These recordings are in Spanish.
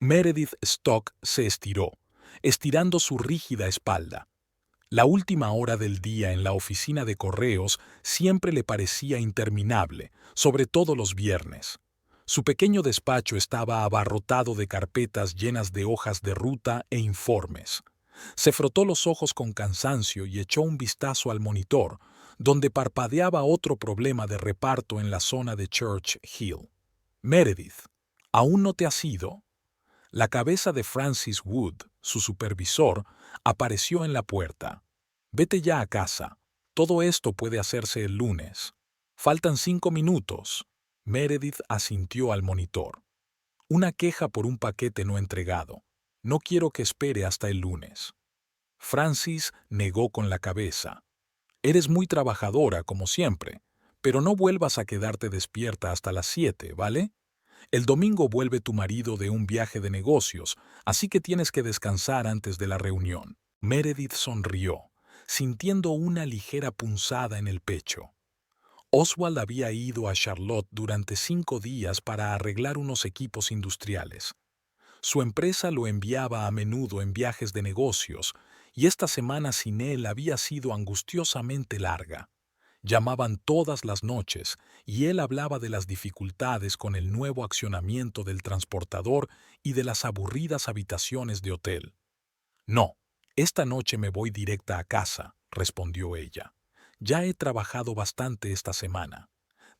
Meredith Stock se estiró, estirando su rígida espalda. La última hora del día en la oficina de correos siempre le parecía interminable, sobre todo los viernes. Su pequeño despacho estaba abarrotado de carpetas llenas de hojas de ruta e informes. Se frotó los ojos con cansancio y echó un vistazo al monitor, donde parpadeaba otro problema de reparto en la zona de Church Hill. Meredith, ¿aún no te has ido? La cabeza de Francis Wood, su supervisor, apareció en la puerta. Vete ya a casa. Todo esto puede hacerse el lunes. Faltan 5 minutos. Meredith asintió al monitor. Una queja por un paquete no entregado. No quiero que espere hasta el lunes. Francis negó con la cabeza. Eres muy trabajadora, como siempre, pero no vuelvas a quedarte despierta hasta las 7, ¿vale? El domingo vuelve tu marido de un viaje de negocios, así que tienes que descansar antes de la reunión. Meredith sonrió, sintiendo una ligera punzada en el pecho. Oswald había ido a Charlotte durante 5 días para arreglar unos equipos industriales. Su empresa lo enviaba a menudo en viajes de negocios, y esta semana sin él había sido angustiosamente larga. Llamaban todas las noches y él hablaba de las dificultades con el nuevo accionamiento del transportador y de las aburridas habitaciones de hotel. No, esta noche me voy directa a casa, respondió ella. Ya he trabajado bastante esta semana.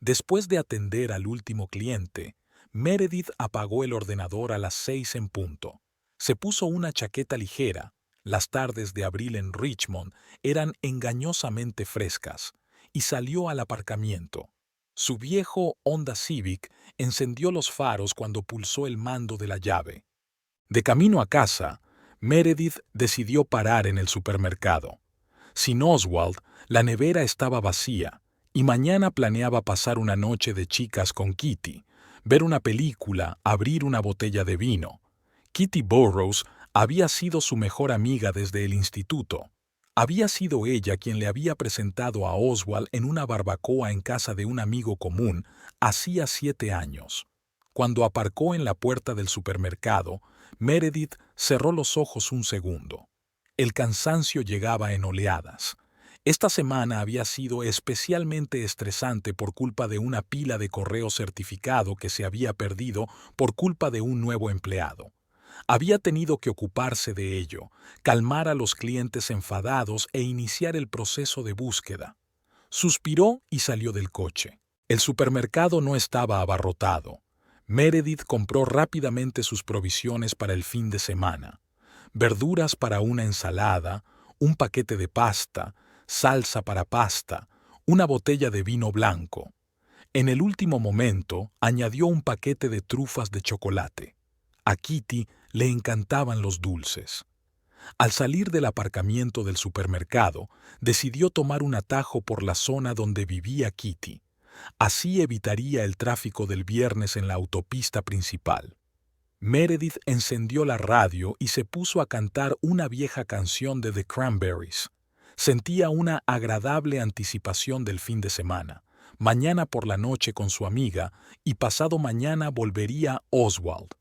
Después de atender al último cliente, Meredith apagó el ordenador a las 6 en punto. Se puso una chaqueta ligera. Las tardes de abril en Richmond eran engañosamente frescas, y salió al aparcamiento. Su viejo Honda Civic encendió los faros cuando pulsó el mando de la llave. De camino a casa, Meredith decidió parar en el supermercado. Sin Oswald, la nevera estaba vacía, y mañana planeaba pasar una noche de chicas con Kitty, ver una película, abrir una botella de vino. Kitty Burrows había sido su mejor amiga desde el instituto. Había sido ella quien le había presentado a Oswald en una barbacoa en casa de un amigo común hacía 7 años. Cuando aparcó en la puerta del supermercado, Meredith cerró los ojos un segundo. El cansancio llegaba en oleadas. Esta semana había sido especialmente estresante por culpa de una pila de correo certificado que se había perdido por culpa de un nuevo empleado. Había tenido que ocuparse de ello, calmar a los clientes enfadados e iniciar el proceso de búsqueda. Suspiró y salió del coche. El supermercado no estaba abarrotado. Meredith compró rápidamente sus provisiones para el fin de semana. Verduras para una ensalada, un paquete de pasta, salsa para pasta, una botella de vino blanco. En el último momento, añadió un paquete de trufas de chocolate. A Kitty le encantaban los dulces. Al salir del aparcamiento del supermercado, decidió tomar un atajo por la zona donde vivía Kitty. Así evitaría el tráfico del viernes en la autopista principal. Meredith encendió la radio y se puso a cantar una vieja canción de The Cranberries. Sentía una agradable anticipación del fin de semana. Mañana por la noche con su amiga y pasado mañana volvería Oswald.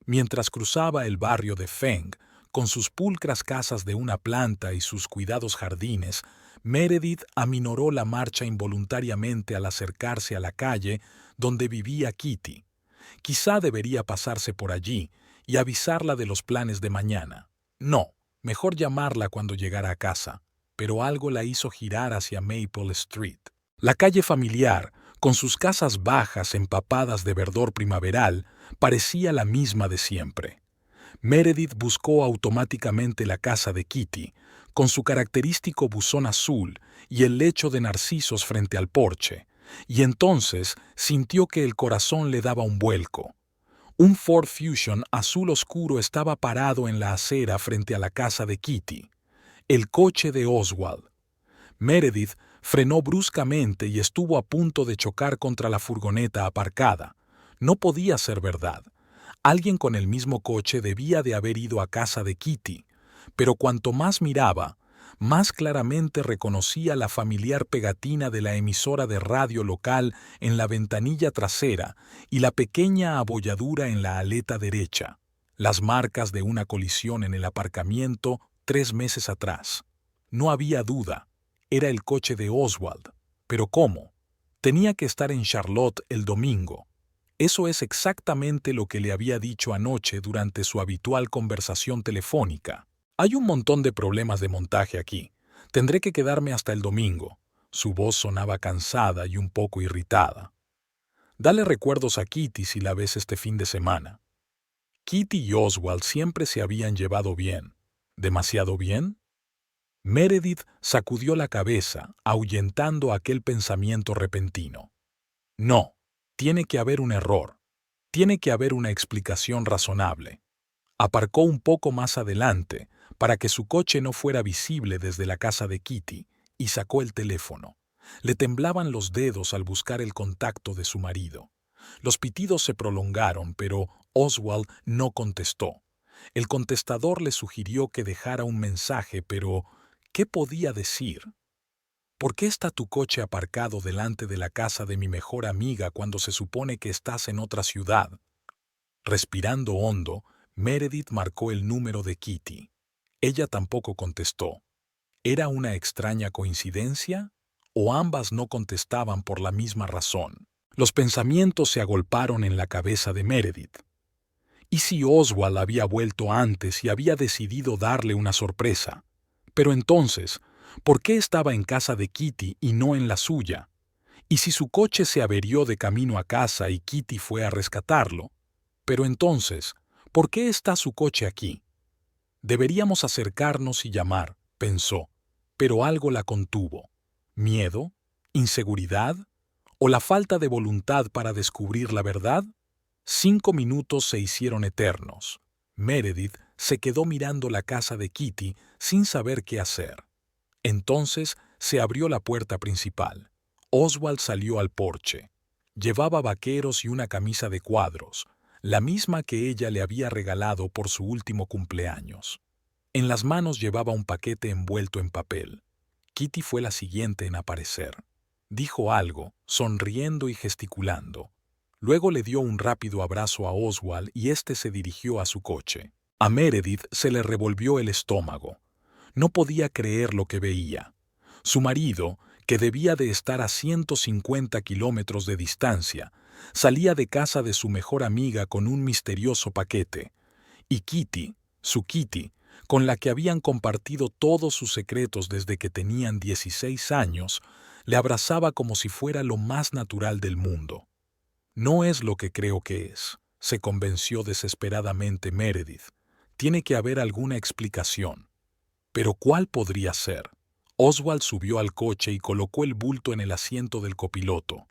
Mientras cruzaba el barrio de Feng, con sus pulcras casas de una planta y sus cuidados jardines, Meredith aminoró la marcha involuntariamente al acercarse a la calle donde vivía Kitty. Quizá debería pasarse por allí y avisarla de los planes de mañana. No, mejor llamarla cuando llegara a casa, pero algo la hizo girar hacia Maple Street. La calle familiar, con sus casas bajas empapadas de verdor primaveral, parecía la misma de siempre. Meredith buscó automáticamente la casa de Kitty, con su característico buzón azul y el lecho de narcisos frente al porche, y entonces sintió que el corazón le daba un vuelco. Un Ford Fusion azul oscuro estaba parado en la acera frente a la casa de Kitty. El coche de Oswald. Meredith frenó bruscamente y estuvo a punto de chocar contra la furgoneta aparcada. No podía ser verdad. Alguien con el mismo coche debía de haber ido a casa de Kitty, pero cuanto más miraba, más claramente reconocía la familiar pegatina de la emisora de radio local en la ventanilla trasera y la pequeña abolladura en la aleta derecha. las marcas de una colisión en el aparcamiento 3 meses atrás. No había duda, era el coche de Oswald. ¿Pero cómo? Tenía que estar en Charlotte el domingo. Eso es exactamente lo que le había dicho anoche durante su habitual conversación telefónica. Hay un montón de problemas de montaje aquí. Tendré que quedarme hasta el domingo. Su voz sonaba cansada y un poco irritada. Dale recuerdos a Kitty si la ves este fin de semana. Kitty y Oswald siempre se habían llevado bien. ¿Demasiado bien? Meredith sacudió la cabeza, ahuyentando aquel pensamiento repentino. No, tiene que haber un error. Tiene que haber una explicación razonable. Aparcó un poco más adelante para que su coche no fuera visible desde la casa de Kitty y sacó el teléfono. Le temblaban los dedos al buscar el contacto de su marido. Los pitidos se prolongaron, pero Oswald no contestó. El contestador le sugirió que dejara un mensaje, pero ¿qué podía decir? ¿Por qué está tu coche aparcado delante de la casa de mi mejor amiga cuando se supone que estás en otra ciudad? Respirando hondo, Meredith marcó el número de Kitty. Ella tampoco contestó. ¿Era una extraña coincidencia? ¿O ambas no contestaban por la misma razón? Los pensamientos se agolparon en la cabeza de Meredith. ¿Y si Oswald había vuelto antes y había decidido darle una sorpresa? Pero entonces, ¿por qué estaba en casa de Kitty y no en la suya? ¿Y si su coche se averió de camino a casa y Kitty fue a rescatarlo? Pero entonces, ¿por qué está su coche aquí? Deberíamos acercarnos y llamar, pensó, pero algo la contuvo. ¿Miedo? ¿Inseguridad? ¿O la falta de voluntad para descubrir la verdad? 5 minutos se hicieron eternos. Meredith se quedó mirando la casa de Kitty sin saber qué hacer. Entonces se abrió la puerta principal. Oswald salió al porche. Llevaba vaqueros y una camisa de cuadros, la misma que ella le había regalado por su último cumpleaños. En las manos llevaba un paquete envuelto en papel. Kitty fue la siguiente en aparecer. Dijo algo, sonriendo y gesticulando. Luego le dio un rápido abrazo a Oswald y éste se dirigió a su coche. A Meredith se le revolvió el estómago. No podía creer lo que veía. Su marido, que debía de estar a 150 kilómetros de distancia, salía de casa de su mejor amiga con un misterioso paquete. Y Kitty, su Kitty, con la que habían compartido todos sus secretos desde que tenían 16 años, le abrazaba como si fuera lo más natural del mundo. No es lo que creo que es, se convenció desesperadamente Meredith. Tiene que haber alguna explicación. ¿Pero cuál podría ser? Oswald subió al coche y colocó el bulto en el asiento del copiloto.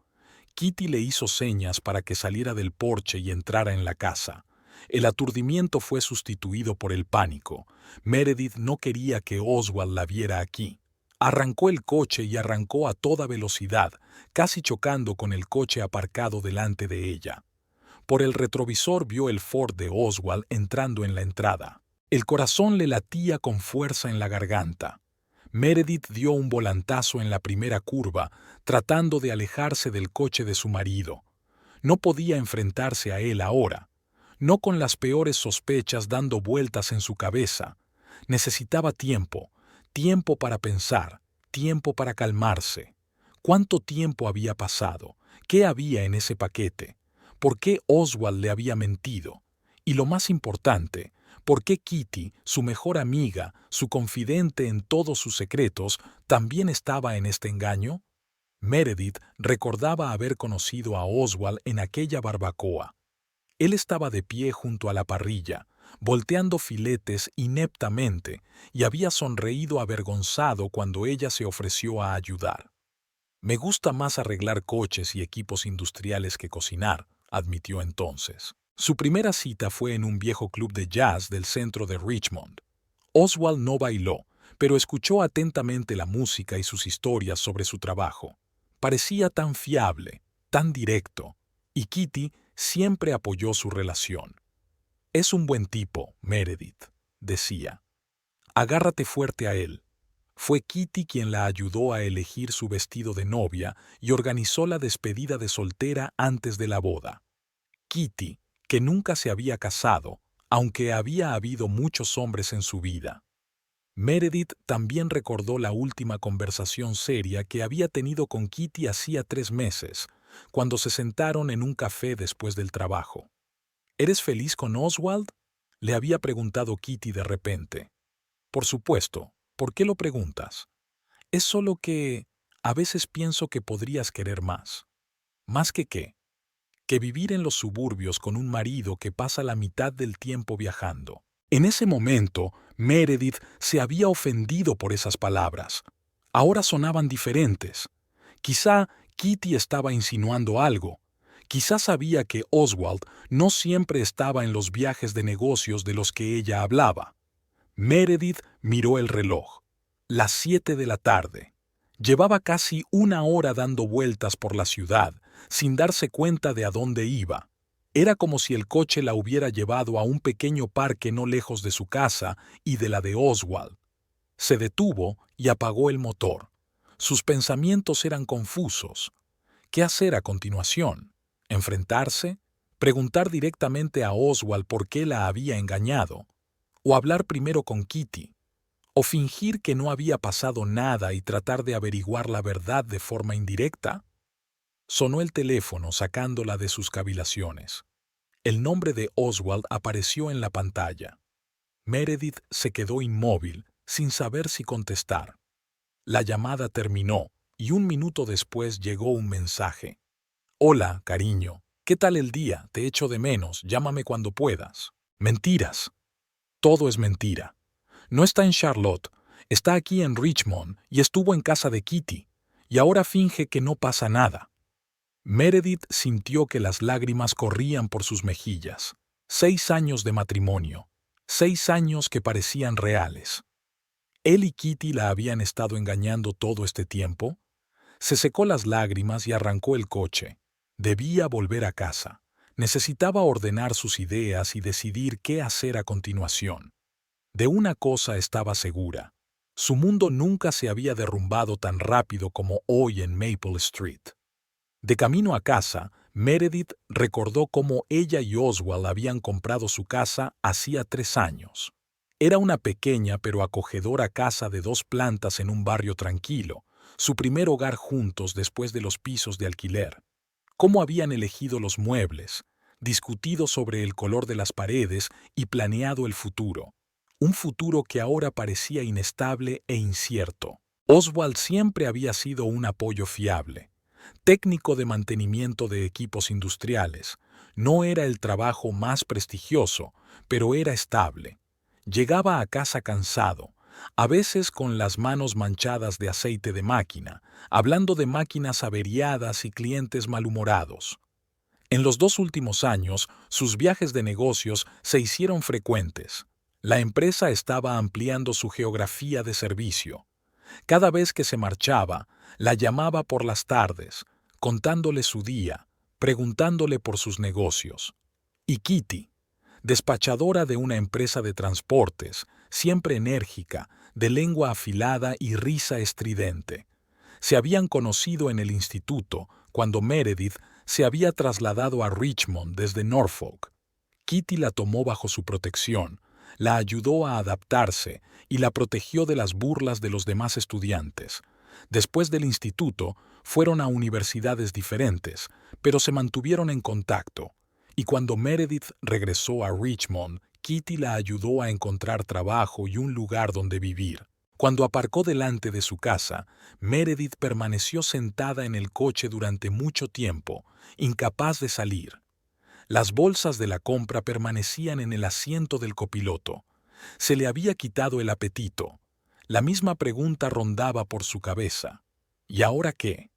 Kitty le hizo señas para que saliera del porche y entrara en la casa. El aturdimiento fue sustituido por el pánico. Meredith no quería que Oswald la viera aquí. Arrancó el coche y arrancó a toda velocidad, casi chocando con el coche aparcado delante de ella. Por el retrovisor vio el Ford de Oswald entrando en la entrada. El corazón le latía con fuerza en la garganta. Meredith dio un volantazo en la primera curva, tratando de alejarse del coche de su marido. No podía enfrentarse a él ahora, no con las peores sospechas dando vueltas en su cabeza. Necesitaba tiempo, tiempo para pensar, tiempo para calmarse. ¿Cuánto tiempo había pasado? ¿Qué había en ese paquete? ¿Por qué Oswald le había mentido? Y lo más importante, ¿por qué Kitty, su mejor amiga, su confidente en todos sus secretos, también estaba en este engaño? Meredith recordaba haber conocido a Oswald en aquella barbacoa. Él estaba de pie junto a la parrilla, volteando filetes ineptamente, y había sonreído avergonzado cuando ella se ofreció a ayudar. «Me gusta más arreglar coches y equipos industriales que cocinar», admitió entonces. Su primera cita fue en un viejo club de jazz del centro de Richmond. Oswald no bailó, pero escuchó atentamente la música y sus historias sobre su trabajo. Parecía tan fiable, tan directo, y Kitty siempre apoyó su relación. «Es un buen tipo, Meredith», decía. «Agárrate fuerte a él». Fue Kitty quien la ayudó a elegir su vestido de novia y organizó la despedida de soltera antes de la boda. Kitty, que nunca se había casado, aunque había habido muchos hombres en su vida. Meredith también recordó la última conversación seria que había tenido con Kitty hacía 3 meses, cuando se sentaron en un café después del trabajo. ¿Eres feliz con Oswald?, le había preguntado Kitty de repente. Por supuesto. ¿Por qué lo preguntas? Es solo que a veces pienso que podrías querer más. ¿Más que qué? Que vivir en los suburbios con un marido que pasa la mitad del tiempo viajando. En ese momento, Meredith se había ofendido por esas palabras. Ahora sonaban diferentes. Quizá Kitty estaba insinuando algo. Quizá sabía que Oswald no siempre estaba en los viajes de negocios de los que ella hablaba. Meredith miró el reloj. Las 7 de la tarde. Llevaba casi una hora dando vueltas por la ciudad, sin darse cuenta de a dónde iba. Era como si el coche la hubiera llevado a un pequeño parque no lejos de su casa y de la de Oswald. Se detuvo y apagó el motor. Sus pensamientos eran confusos. ¿Qué hacer a continuación? ¿Enfrentarse? ¿Preguntar directamente a Oswald por qué la había engañado? ¿O hablar primero con Kitty? ¿O fingir que no había pasado nada y tratar de averiguar la verdad de forma indirecta? Sonó el teléfono sacándola de sus cavilaciones. El nombre de Oswald apareció en la pantalla. Meredith se quedó inmóvil, sin saber si contestar. La llamada terminó, y un minuto después llegó un mensaje. «Hola, cariño. ¿Qué tal el día? Te echo de menos. Llámame cuando puedas». Mentiras. Todo es mentira. No está en Charlotte. Está aquí en Richmond y estuvo en casa de Kitty. Y ahora finge que no pasa nada. Meredith sintió que las lágrimas corrían por sus mejillas. 6 años de matrimonio. 6 años que parecían reales. ¿Él y Kitty la habían estado engañando todo este tiempo? Se secó las lágrimas y arrancó el coche. Debía volver a casa. Necesitaba ordenar sus ideas y decidir qué hacer a continuación. De una cosa estaba segura. Su mundo nunca se había derrumbado tan rápido como hoy en Maple Street. De camino a casa, Meredith recordó cómo ella y Oswald habían comprado su casa hacía 3 años. Era una pequeña pero acogedora casa de 2 plantas en un barrio tranquilo, su primer hogar juntos después de los pisos de alquiler. Cómo habían elegido los muebles, discutido sobre el color de las paredes y planeado el futuro. Un futuro que ahora parecía inestable e incierto. Oswald siempre había sido un apoyo fiable. Técnico de mantenimiento de equipos industriales. No era el trabajo más prestigioso, pero era estable. Llegaba a casa cansado, a veces con las manos manchadas de aceite de máquina, hablando de máquinas averiadas y clientes malhumorados. En los 2 últimos años, sus viajes de negocios se hicieron frecuentes. La empresa estaba ampliando su geografía de servicio. Cada vez que se marchaba, la llamaba por las tardes, contándole su día, preguntándole por sus negocios. Y Kitty, despachadora de una empresa de transportes, siempre enérgica, de lengua afilada y risa estridente. Se habían conocido en el instituto, cuando Meredith se había trasladado a Richmond desde Norfolk. Kitty la tomó bajo su protección, la ayudó a adaptarse y la protegió de las burlas de los demás estudiantes. Después del instituto, fueron a universidades diferentes, pero se mantuvieron en contacto. Y cuando Meredith regresó a Richmond, Kitty la ayudó a encontrar trabajo y un lugar donde vivir. Cuando aparcó delante de su casa, Meredith permaneció sentada en el coche durante mucho tiempo, incapaz de salir. Las bolsas de la compra permanecían en el asiento del copiloto. Se le había quitado el apetito. La misma pregunta rondaba por su cabeza. ¿Y ahora qué?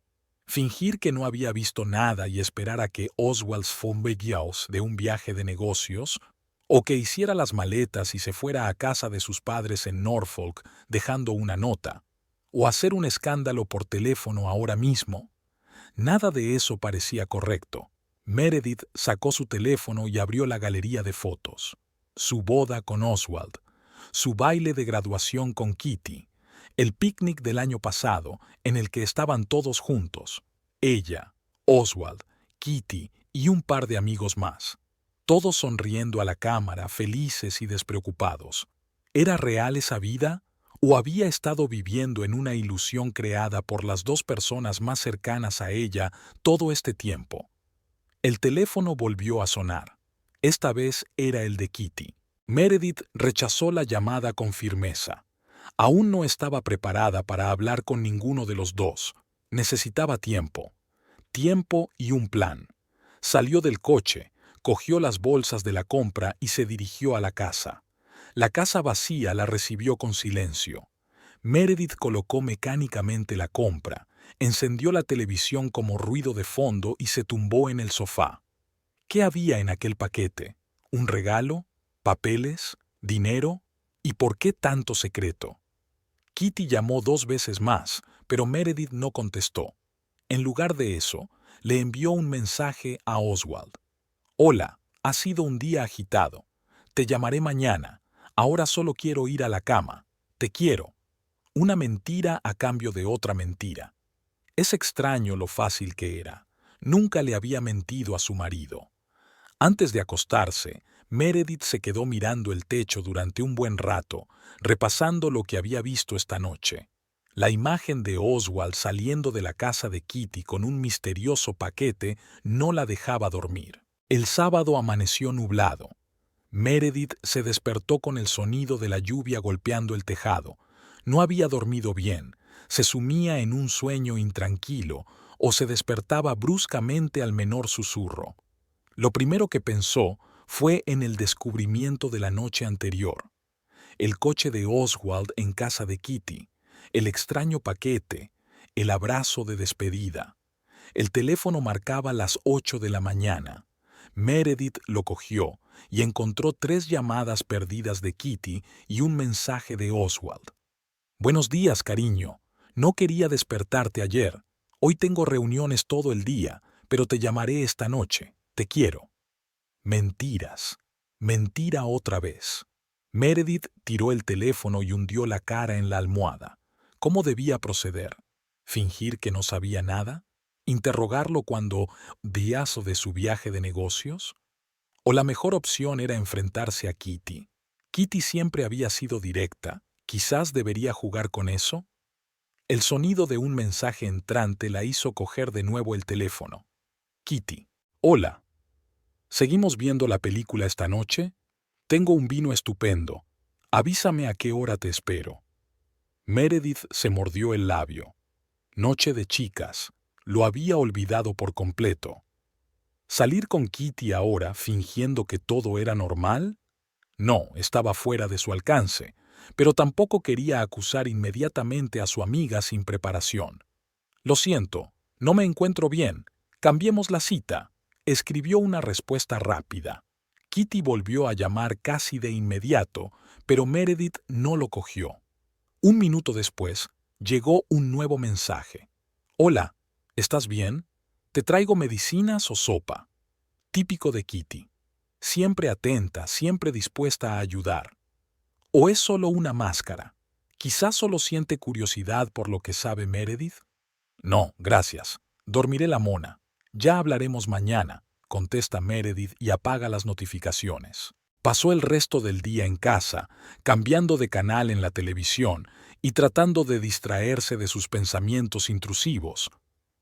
¿Fingir que no había visto nada y esperar a que Oswald Fonbegiaus de un viaje de negocios? ¿O que hiciera las maletas y se fuera a casa de sus padres en Norfolk dejando una nota? ¿O hacer un escándalo por teléfono ahora mismo? Nada de eso parecía correcto. Meredith sacó su teléfono y abrió la galería de fotos. Su boda con Oswald, su baile de graduación con Kitty, el picnic del año pasado en el que estaban todos juntos, ella, Oswald, Kitty y un par de amigos más. todos sonriendo a la cámara, felices y despreocupados. ¿Era real esa vida o había estado viviendo en una ilusión creada por las dos personas más cercanas a ella todo este tiempo? El teléfono volvió a sonar. Esta vez era el de Kitty. Meredith rechazó la llamada con firmeza. Aún no estaba preparada para hablar con ninguno de los dos. Necesitaba tiempo. Tiempo y un plan. Salió del coche, cogió las bolsas de la compra y se dirigió a la casa. La casa vacía la recibió con silencio. Meredith colocó mecánicamente la compra, encendió la televisión como ruido de fondo y se tumbó en el sofá. ¿Qué había en aquel paquete? ¿Un regalo? ¿Papeles? ¿Dinero? ¿Y por qué tanto secreto? Kitty llamó 2 veces más, pero Meredith no contestó. En lugar de eso, le envió un mensaje a Oswald. «Hola, ha sido un día agitado. Te llamaré mañana. Ahora solo quiero ir a la cama. Te quiero». Una mentira a cambio de otra mentira. Es extraño lo fácil que era. Nunca le había mentido a su marido. Antes de acostarse, Meredith se quedó mirando el techo durante un buen rato, repasando lo que había visto esta noche. La imagen de Oswald saliendo de la casa de Kitty con un misterioso paquete no la dejaba dormir. El sábado amaneció nublado. Meredith se despertó con el sonido de la lluvia golpeando el tejado. No había dormido bien, se sumía en un sueño intranquilo o se despertaba bruscamente al menor susurro. Lo primero que pensó fue en el descubrimiento de la noche anterior. El coche de Oswald en casa de Kitty, el extraño paquete, el abrazo de despedida. El teléfono marcaba las 8 de la mañana. Meredith lo cogió y encontró 3 llamadas perdidas de Kitty y un mensaje de Oswald. «Buenos días, cariño. No quería despertarte ayer. Hoy tengo reuniones todo el día, pero te llamaré esta noche. Te quiero». Mentiras. Mentira otra vez. Meredith tiró el teléfono y hundió la cara en la almohada. ¿Cómo debía proceder? ¿Fingir que no sabía nada? ¿Interrogarlo cuando días de su viaje de negocios? ¿O la mejor opción era enfrentarse a Kitty? Kitty siempre había sido directa. ¿Quizás debería jugar con eso? El sonido de un mensaje entrante la hizo coger de nuevo el teléfono. Kitty. «Hola. ¿Seguimos viendo la película esta noche? Tengo un vino estupendo. Avísame a qué hora te espero». Meredith se mordió el labio. Noche de chicas. Lo había olvidado por completo. ¿Salir con Kitty ahora fingiendo que todo era normal? No, estaba fuera de su alcance, pero tampoco quería acusar inmediatamente a su amiga sin preparación. «Lo siento, no me encuentro bien. Cambiemos la cita», escribió una respuesta rápida. Kitty volvió a llamar casi de inmediato, pero Meredith no lo cogió. Un minuto después, llegó un nuevo mensaje. «Hola, ¿estás bien? ¿Te traigo medicinas o sopa?» Típico de Kitty. Siempre atenta, siempre dispuesta a ayudar. ¿O es solo una máscara? ¿Quizás solo siente curiosidad por lo que sabe Meredith? «No, gracias. Dormiré la mona. Ya hablaremos mañana», contesta Meredith y apaga las notificaciones. Pasó el resto del día en casa, cambiando de canal en la televisión y tratando de distraerse de sus pensamientos intrusivos.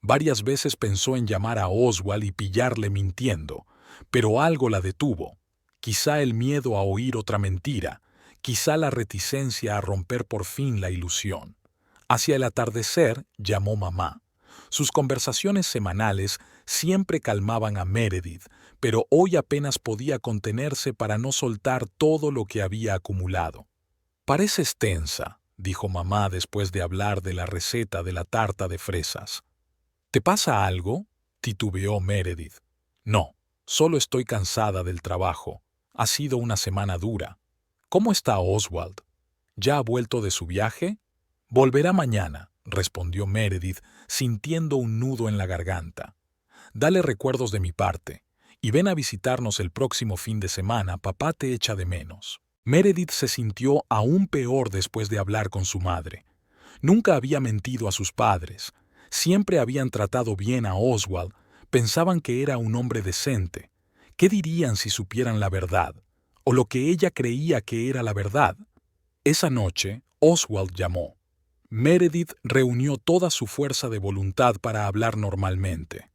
Varias veces pensó en llamar a Oswald y pillarle mintiendo, pero algo la detuvo. Quizá el miedo a oír otra mentira, quizá la reticencia a romper por fin la ilusión. Hacia el atardecer llamó mamá. Sus conversaciones semanales siempre calmaban a Meredith, pero hoy apenas podía contenerse para no soltar todo lo que había acumulado. «Pareces tensa», dijo mamá después de hablar de la receta de la tarta de fresas. «¿Te pasa algo?», titubeó Meredith. «No, solo estoy cansada del trabajo. Ha sido una semana dura». «¿Cómo está Oswald? ¿Ya ha vuelto de su viaje?» «Volverá mañana», respondió Meredith, sintiendo un nudo en la garganta. «Dale recuerdos de mi parte, y ven a visitarnos el próximo fin de semana, papá te echa de menos». Meredith se sintió aún peor después de hablar con su madre. Nunca había mentido a sus padres. Siempre habían tratado bien a Oswald, pensaban que era un hombre decente. ¿Qué dirían si supieran la verdad? O lo que ella creía que era la verdad. Esa noche, Oswald llamó. Meredith reunió toda su fuerza de voluntad para hablar normalmente.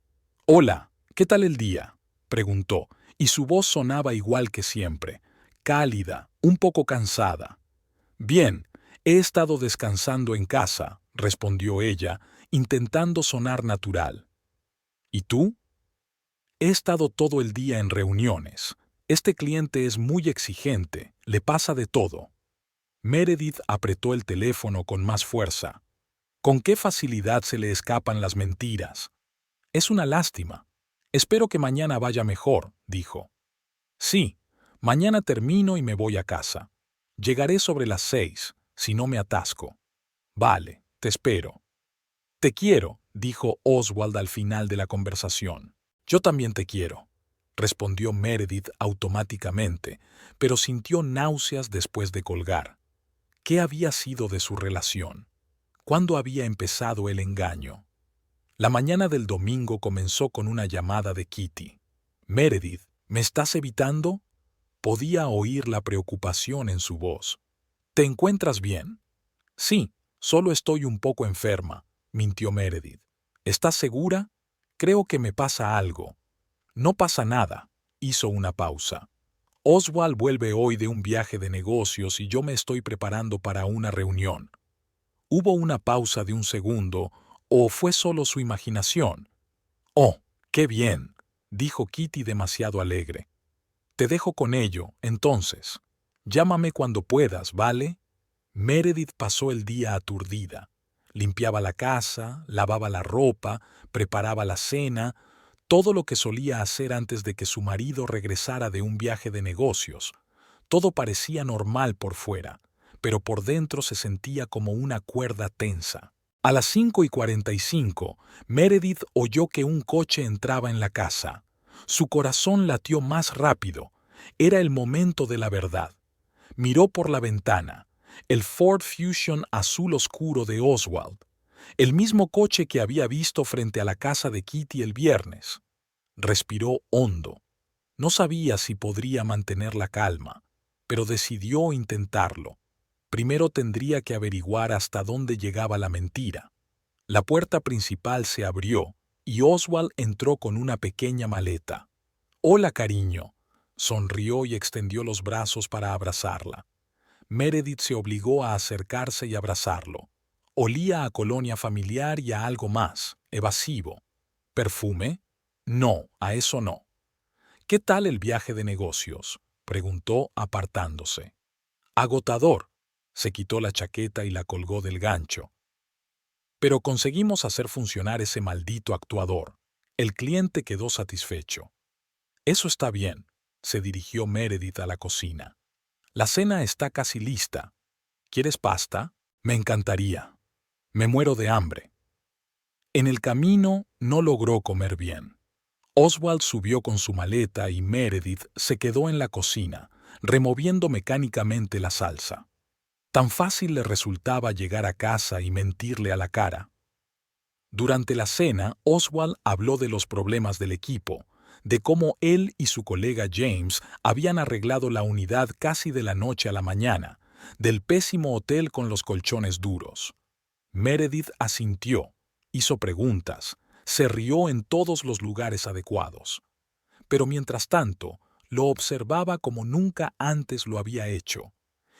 «Hola, ¿qué tal el día?», preguntó, y su voz sonaba igual que siempre, cálida, un poco cansada. «Bien, he estado descansando en casa», respondió ella, intentando sonar natural. «¿Y tú?». «He estado todo el día en reuniones. Este cliente es muy exigente, le pasa de todo». Meredith apretó el teléfono con más fuerza. ¿Con qué facilidad se le escapan las mentiras? Es una lástima. Espero que mañana vaya mejor, dijo. Sí, mañana termino y me voy a casa. Llegaré sobre las 6, si no me atasco. Vale, te espero. Te quiero, dijo Oswald al final de la conversación. Yo también te quiero, respondió Meredith automáticamente, pero sintió náuseas después de colgar. ¿Qué había sido de su relación? ¿Cuándo había empezado el engaño? La mañana del domingo comenzó con una llamada de Kitty. «Meredith, ¿me estás evitando?». Podía oír la preocupación en su voz. «¿Te encuentras bien?». «Sí, solo estoy un poco enferma», mintió Meredith. «¿Estás segura? Creo que me pasa algo». «No pasa nada», hizo una pausa. «Oswald vuelve hoy de un viaje de negocios y yo me estoy preparando para una reunión». Hubo una pausa de un segundo, ¿o fue solo su imaginación? «Oh, qué bien», dijo Kitty demasiado alegre. «Te dejo con ello, entonces. Llámame cuando puedas, ¿vale?». Meredith pasó el día aturdida. Limpiaba la casa, lavaba la ropa, preparaba la cena, todo lo que solía hacer antes de que su marido regresara de un viaje de negocios. Todo parecía normal por fuera, pero por dentro se sentía como una cuerda tensa. A las 5:45, Meredith oyó que un coche entraba en la casa. Su corazón latió más rápido. Era el momento de la verdad. Miró por la ventana. El Ford Fusion azul oscuro de Oswald. El mismo coche que había visto frente a la casa de Kitty el viernes. Respiró hondo. No sabía si podría mantener la calma, pero decidió intentarlo. Primero tendría que averiguar hasta dónde llegaba la mentira. La puerta principal se abrió y Oswald entró con una pequeña maleta. «Hola, cariño», sonrió y extendió los brazos para abrazarla. Meredith se obligó a acercarse y abrazarlo. Olía a colonia familiar y a algo más, evasivo. ¿Perfume? No, a eso no. «¿Qué tal el viaje de negocios?», preguntó apartándose. «Agotador». Se quitó la chaqueta y la colgó del gancho. «Pero conseguimos hacer funcionar ese maldito actuador». El cliente quedó satisfecho. «Eso está bien», se dirigió Meredith a la cocina. «La cena está casi lista. ¿Quieres pasta? Me encantaría. Me muero de hambre». En el camino no logró comer bien. Oswald subió con su maleta y Meredith se quedó en la cocina, removiendo mecánicamente la salsa. Tan fácil le resultaba llegar a casa y mentirle a la cara. Durante la cena, Oswald habló de los problemas del equipo, de cómo él y su colega James habían arreglado la unidad casi de la noche a la mañana, del pésimo hotel con los colchones duros. Meredith asintió, hizo preguntas, se rió en todos los lugares adecuados. Pero mientras tanto, lo observaba como nunca antes lo había hecho,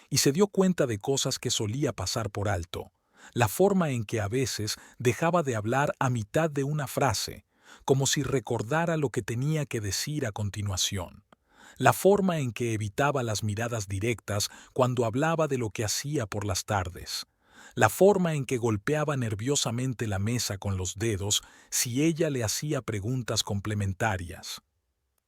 y se dio cuenta de cosas que solía pasar por alto, la forma en que a veces dejaba de hablar a mitad de una frase, como si recordara lo que tenía que decir a continuación, la forma en que evitaba las miradas directas cuando hablaba de lo que hacía por las tardes, la forma en que golpeaba nerviosamente la mesa con los dedos si ella le hacía preguntas complementarias.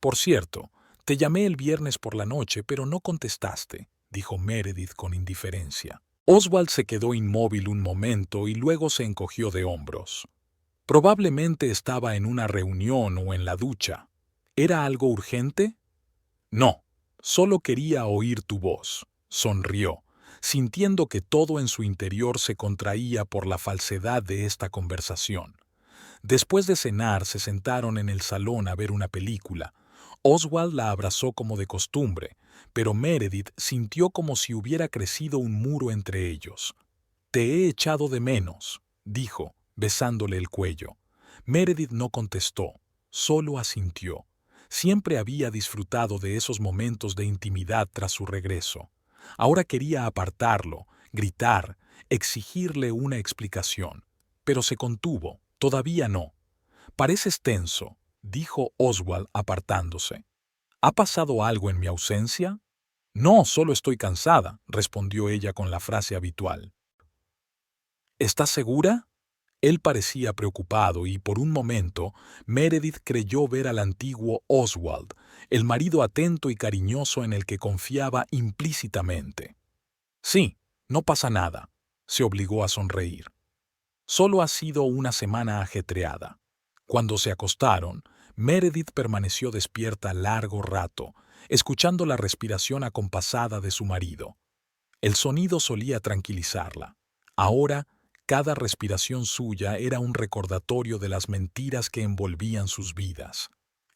«Por cierto, te llamé el viernes por la noche, pero no contestaste», dijo Meredith con indiferencia. Oswald se quedó inmóvil un momento y luego se encogió de hombros. Probablemente estaba en una reunión o en la ducha. ¿Era algo urgente? No, solo quería oír tu voz. Sonrió, sintiendo que todo en su interior se contraía por la falsedad de esta conversación. Después de cenar se sentaron en el salón a ver una película. Oswald la abrazó como de costumbre, pero Meredith sintió como si hubiera crecido un muro entre ellos. «Te he echado de menos», dijo, besándole el cuello. Meredith no contestó, solo asintió. Siempre había disfrutado de esos momentos de intimidad tras su regreso. Ahora quería apartarlo, gritar, exigirle una explicación. Pero se contuvo, todavía no. «Pareces tenso», dijo Oswald apartándose. «¿Ha pasado algo en mi ausencia?» «No, solo estoy cansada», respondió ella con la frase habitual. «¿Estás segura?» Él parecía preocupado y, por un momento, Meredith creyó ver al antiguo Oswald, el marido atento y cariñoso en el que confiaba implícitamente. «Sí, no pasa nada», se obligó a sonreír. Solo ha sido una semana ajetreada. Cuando se acostaron, Meredith permaneció despierta largo rato, escuchando la respiración acompasada de su marido. El sonido solía tranquilizarla. Ahora, cada respiración suya era un recordatorio de las mentiras que envolvían sus vidas.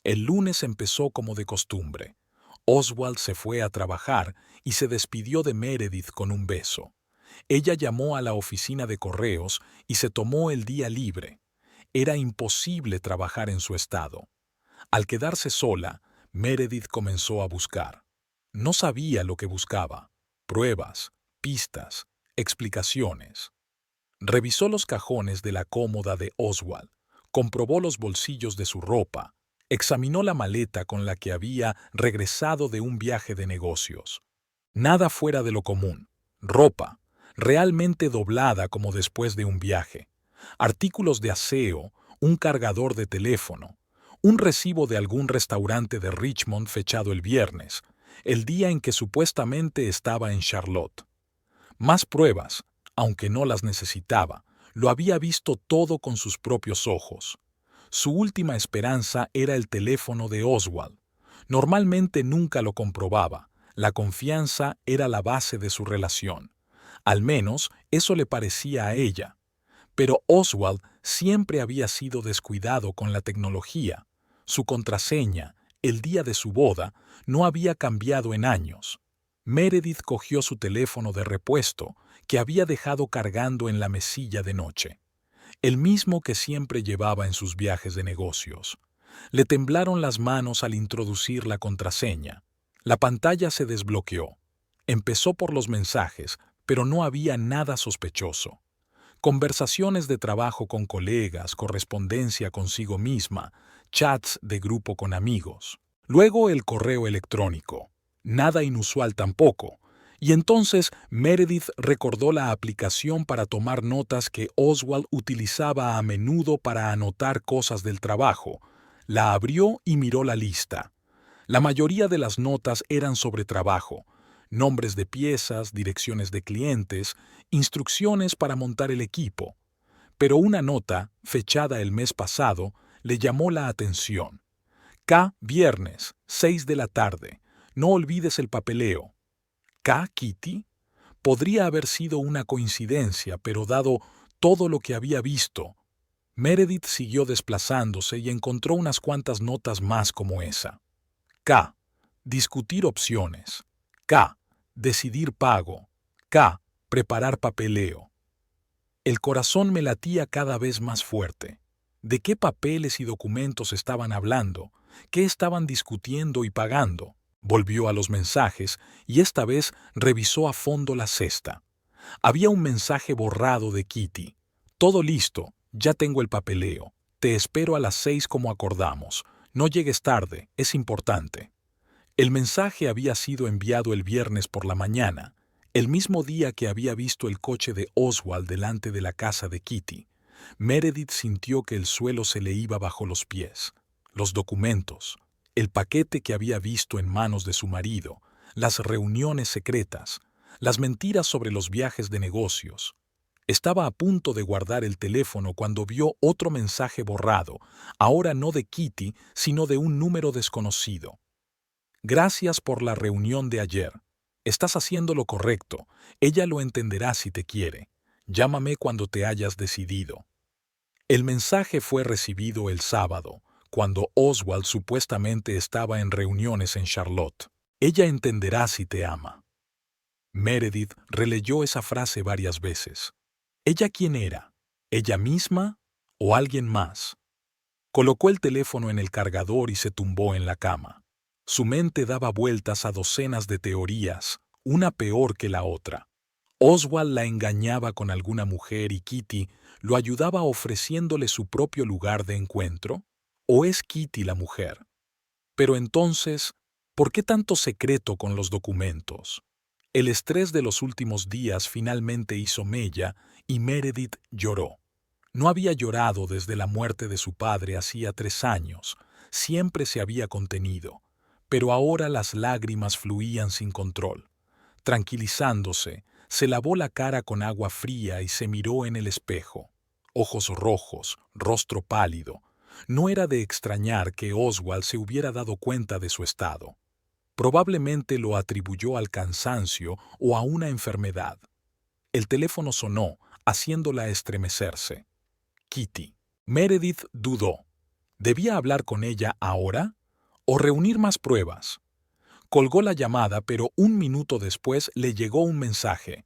El lunes empezó como de costumbre. Oswald se fue a trabajar y se despidió de Meredith con un beso. Ella llamó a la oficina de correos y se tomó el día libre. Era imposible trabajar en su estado. Al quedarse sola, Meredith comenzó a buscar. No sabía lo que buscaba. Pruebas, pistas, explicaciones. Revisó los cajones de la cómoda de Oswald, comprobó los bolsillos de su ropa, examinó la maleta con la que había regresado de un viaje de negocios. Nada fuera de lo común. Ropa, realmente doblada como después de un viaje. Artículos de aseo, un cargador de teléfono, un recibo de algún restaurante de Richmond fechado el viernes, el día en que supuestamente estaba en Charlotte. Más pruebas, aunque no las necesitaba, lo había visto todo con sus propios ojos. Su última esperanza era el teléfono de Oswald. Normalmente nunca lo comprobaba. La confianza era la base de su relación. Al menos eso le parecía a ella. Pero Oswald siempre había sido descuidado con la tecnología. Su contraseña, el día de su boda, no había cambiado en años. Meredith cogió su teléfono de repuesto, que había dejado cargando en la mesilla de noche, el mismo que siempre llevaba en sus viajes de negocios. Le temblaron las manos al introducir la contraseña. La pantalla se desbloqueó. Empezó por los mensajes, pero no había nada sospechoso. Conversaciones de trabajo con colegas, correspondencia consigo misma, chats de grupo con amigos. Luego el correo electrónico. Nada inusual tampoco. Y entonces Meredith recordó la aplicación para tomar notas que Oswald utilizaba a menudo para anotar cosas del trabajo. La abrió y miró la lista. La mayoría de las notas eran sobre trabajo. Nombres de piezas, direcciones de clientes, instrucciones para montar el equipo. Pero una nota, fechada el mes pasado, le llamó la atención. K. Viernes, 6 de la tarde. No olvides el papeleo. ¿K. Kitty? Podría haber sido una coincidencia, pero dado todo lo que había visto, Meredith siguió desplazándose y encontró unas cuantas notas más como esa. K. Discutir opciones. K. Decidir pago. K. Preparar papeleo. El corazón me latía cada vez más fuerte. ¿De qué papeles y documentos estaban hablando? ¿Qué estaban discutiendo y pagando? Volvió a los mensajes y esta vez revisó a fondo la cesta. Había un mensaje borrado de Kitty. Todo listo, ya tengo el papeleo. Te espero a las 6 como acordamos. No llegues tarde, es importante. El mensaje había sido enviado el viernes por la mañana, el mismo día que había visto el coche de Oswald delante de la casa de Kitty. Meredith sintió que el suelo se le iba bajo los pies. Los documentos, el paquete que había visto en manos de su marido, las reuniones secretas, las mentiras sobre los viajes de negocios. Estaba a punto de guardar el teléfono cuando vio otro mensaje borrado, ahora no de Kitty, sino de un número desconocido. Gracias por la reunión de ayer. Estás haciendo lo correcto. Ella lo entenderá si te quiere. Llámame cuando te hayas decidido. El mensaje fue recibido el sábado, cuando Oswald supuestamente estaba en reuniones en Charlotte. Ella entenderá si te ama. Meredith releyó esa frase varias veces. ¿Ella quién era? ¿Ella misma o alguien más? Colocó el teléfono en el cargador y se tumbó en la cama. Su mente daba vueltas a docenas de teorías, una peor que la otra. Oswald la engañaba con alguna mujer y Kitty lo ayudaba ofreciéndole su propio lugar de encuentro. ¿O es Kitty la mujer? Pero entonces, ¿por qué tanto secreto con los documentos? El estrés de los últimos días finalmente hizo mella y Meredith lloró. No había llorado desde la muerte de su padre hacía 3 años, siempre se había contenido, pero ahora las lágrimas fluían sin control. Tranquilizándose, se lavó la cara con agua fría y se miró en el espejo. Ojos rojos, rostro pálido. No era de extrañar que Oswald se hubiera dado cuenta de su estado. Probablemente lo atribuyó al cansancio o a una enfermedad. El teléfono sonó, haciéndola estremecerse. Kitty. Meredith dudó. ¿Debía hablar con ella ahora? ¿O reunir más pruebas? Colgó la llamada, pero un minuto después le llegó un mensaje.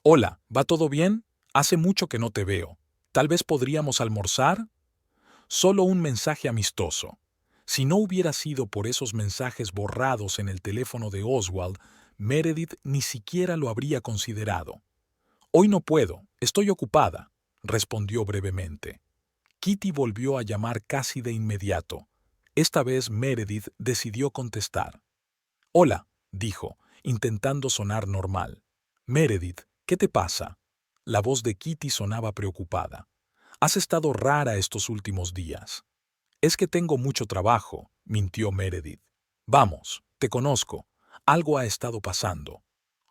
«Hola, ¿va todo bien? Hace mucho que no te veo. ¿Tal vez podríamos almorzar?» Solo un mensaje amistoso. Si no hubiera sido por esos mensajes borrados en el teléfono de Oswald, Meredith ni siquiera lo habría considerado. «Hoy no puedo, estoy ocupada», respondió brevemente. Kitty volvió a llamar casi de inmediato. Esta vez Meredith decidió contestar. «Hola», dijo, intentando sonar normal. «Meredith, ¿qué te pasa?» La voz de Kitty sonaba preocupada. «Has estado rara estos últimos días». «Es que tengo mucho trabajo», mintió Meredith. «Vamos, te conozco. Algo ha estado pasando».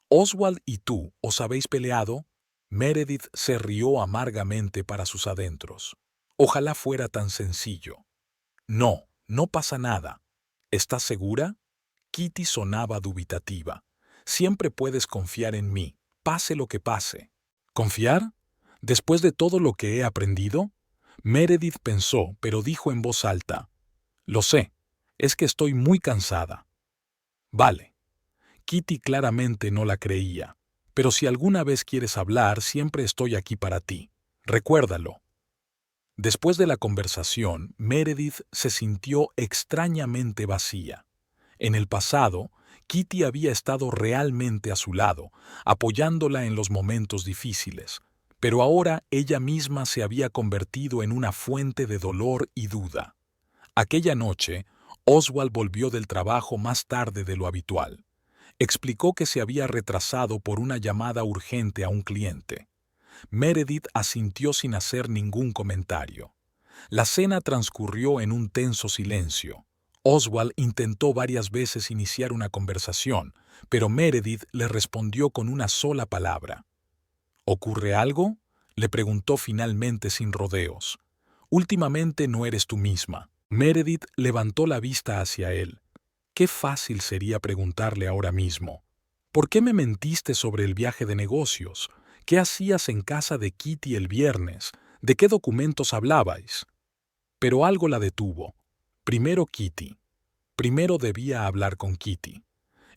«¿Oswald y tú os habéis peleado?» Meredith se rió amargamente para sus adentros. Ojalá fuera tan sencillo. «No, no pasa nada. ¿Estás segura?» Kitty sonaba dubitativa. «Siempre puedes confiar en mí, pase lo que pase». «¿Confiar? ¿Después de todo lo que he aprendido?» Meredith pensó, pero dijo en voz alta. «Lo sé, es que estoy muy cansada». «Vale». Kitty claramente no la creía. «Pero si alguna vez quieres hablar, siempre estoy aquí para ti. Recuérdalo». Después de la conversación, Meredith se sintió extrañamente vacía. En el pasado, Kitty había estado realmente a su lado, apoyándola en los momentos difíciles, pero ahora ella misma se había convertido en una fuente de dolor y duda. Aquella noche, Oswald volvió del trabajo más tarde de lo habitual. Explicó que se había retrasado por una llamada urgente a un cliente. Meredith asintió sin hacer ningún comentario. La cena transcurrió en un tenso silencio. Oswald intentó varias veces iniciar una conversación, pero Meredith le respondió con una sola palabra. «¿Ocurre algo?», le preguntó finalmente sin rodeos. «Últimamente no eres tú misma». Meredith levantó la vista hacia él. Qué fácil sería preguntarle ahora mismo. «¿Por qué me mentiste sobre el viaje de negocios? ¿Qué hacías en casa de Kitty el viernes? ¿De qué documentos hablabais?». Pero algo la detuvo. Primero Kitty. Primero debía hablar con Kitty.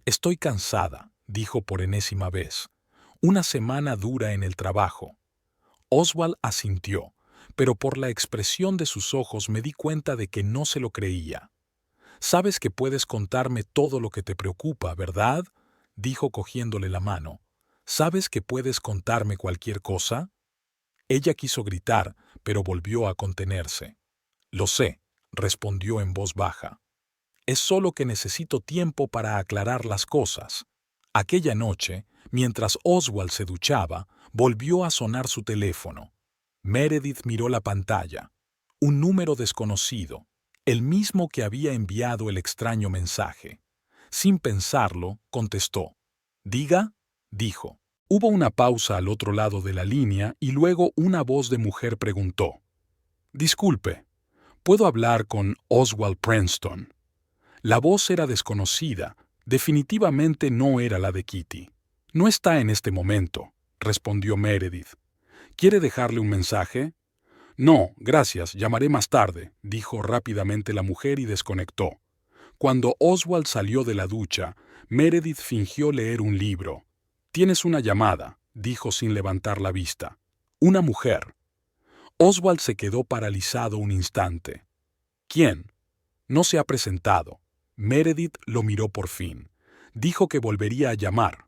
«Estoy cansada», dijo por enésima vez. «Una semana dura en el trabajo». Oswald asintió, pero por la expresión de sus ojos me di cuenta de que no se lo creía. «Sabes que puedes contarme todo lo que te preocupa, ¿verdad?», dijo cogiéndole la mano. «¿Sabes que puedes contarme cualquier cosa?». Ella quiso gritar, pero volvió a contenerse. «Lo sé», respondió en voz baja. «Es solo que necesito tiempo para aclarar las cosas». Aquella noche, mientras Oswald se duchaba, volvió a sonar su teléfono. Meredith miró la pantalla. Un número desconocido, el mismo que había enviado el extraño mensaje. Sin pensarlo, contestó. «Diga», dijo. Hubo una pausa al otro lado de la línea y luego una voz de mujer preguntó. «Disculpe, ¿puedo hablar con Oswald Preston?». La voz era desconocida, definitivamente no era la de Kitty. «No está en este momento», respondió Meredith. «¿Quiere dejarle un mensaje?». No, gracias, llamaré más tarde, dijo rápidamente la mujer y desconectó. Cuando Oswald salió de la ducha, Meredith fingió leer un libro. «Tienes una llamada», dijo sin levantar la vista. «Una mujer». Oswald se quedó paralizado un instante. «¿Quién?» «No se ha presentado». Meredith lo miró por fin. Dijo que volvería a llamar.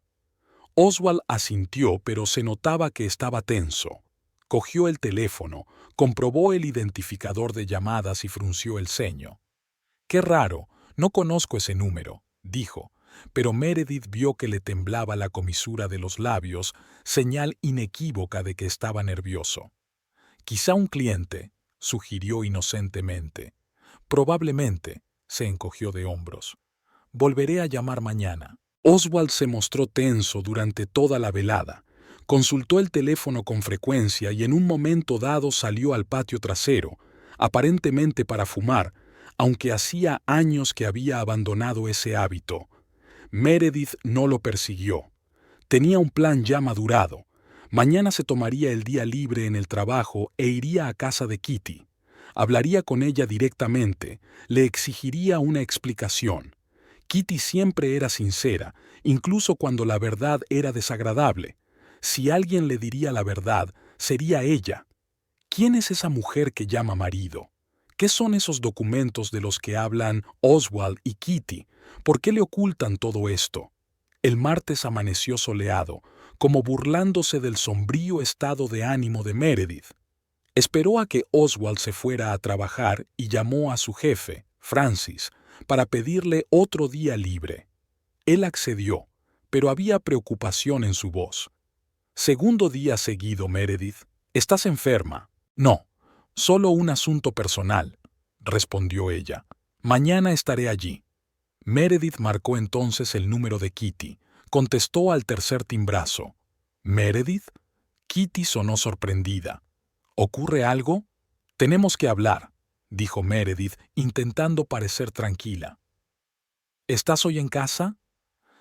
Oswald asintió, pero se notaba que estaba tenso. Cogió el teléfono, comprobó el identificador de llamadas y frunció el ceño. «Qué raro, no conozco ese número», dijo, pero Meredith vio que le temblaba la comisura de los labios, señal inequívoca de que estaba nervioso. «Quizá un cliente», sugirió inocentemente. «Probablemente», se encogió de hombros. «Volveré a llamar mañana». Oswald se mostró tenso durante toda la velada. Consultó el teléfono con frecuencia y en un momento dado salió al patio trasero, aparentemente para fumar, aunque hacía años que había abandonado ese hábito. Meredith no lo persiguió. Tenía un plan ya madurado. Mañana se tomaría el día libre en el trabajo e iría a casa de Kitty. Hablaría con ella directamente, le exigiría una explicación. Kitty siempre era sincera, incluso cuando la verdad era desagradable. Si alguien le diría la verdad, sería ella. ¿Quién es esa mujer que llama marido? ¿Qué son esos documentos de los que hablan Oswald y Kitty? ¿Por qué le ocultan todo esto? El martes amaneció soleado, como burlándose del sombrío estado de ánimo de Meredith. Esperó a que Oswald se fuera a trabajar y llamó a su jefe, Francis, para pedirle otro día libre. Él accedió, pero había preocupación en su voz. «Segundo día seguido, Meredith. ¿Estás enferma?» «No, solo un asunto personal», respondió ella. «Mañana estaré allí». Meredith marcó entonces el número de Kitty. Contestó al tercer timbrazo. «¿Meredith?» Kitty sonó sorprendida. «¿Ocurre algo?» «Tenemos que hablar», dijo Meredith, intentando parecer tranquila. «¿Estás hoy en casa?»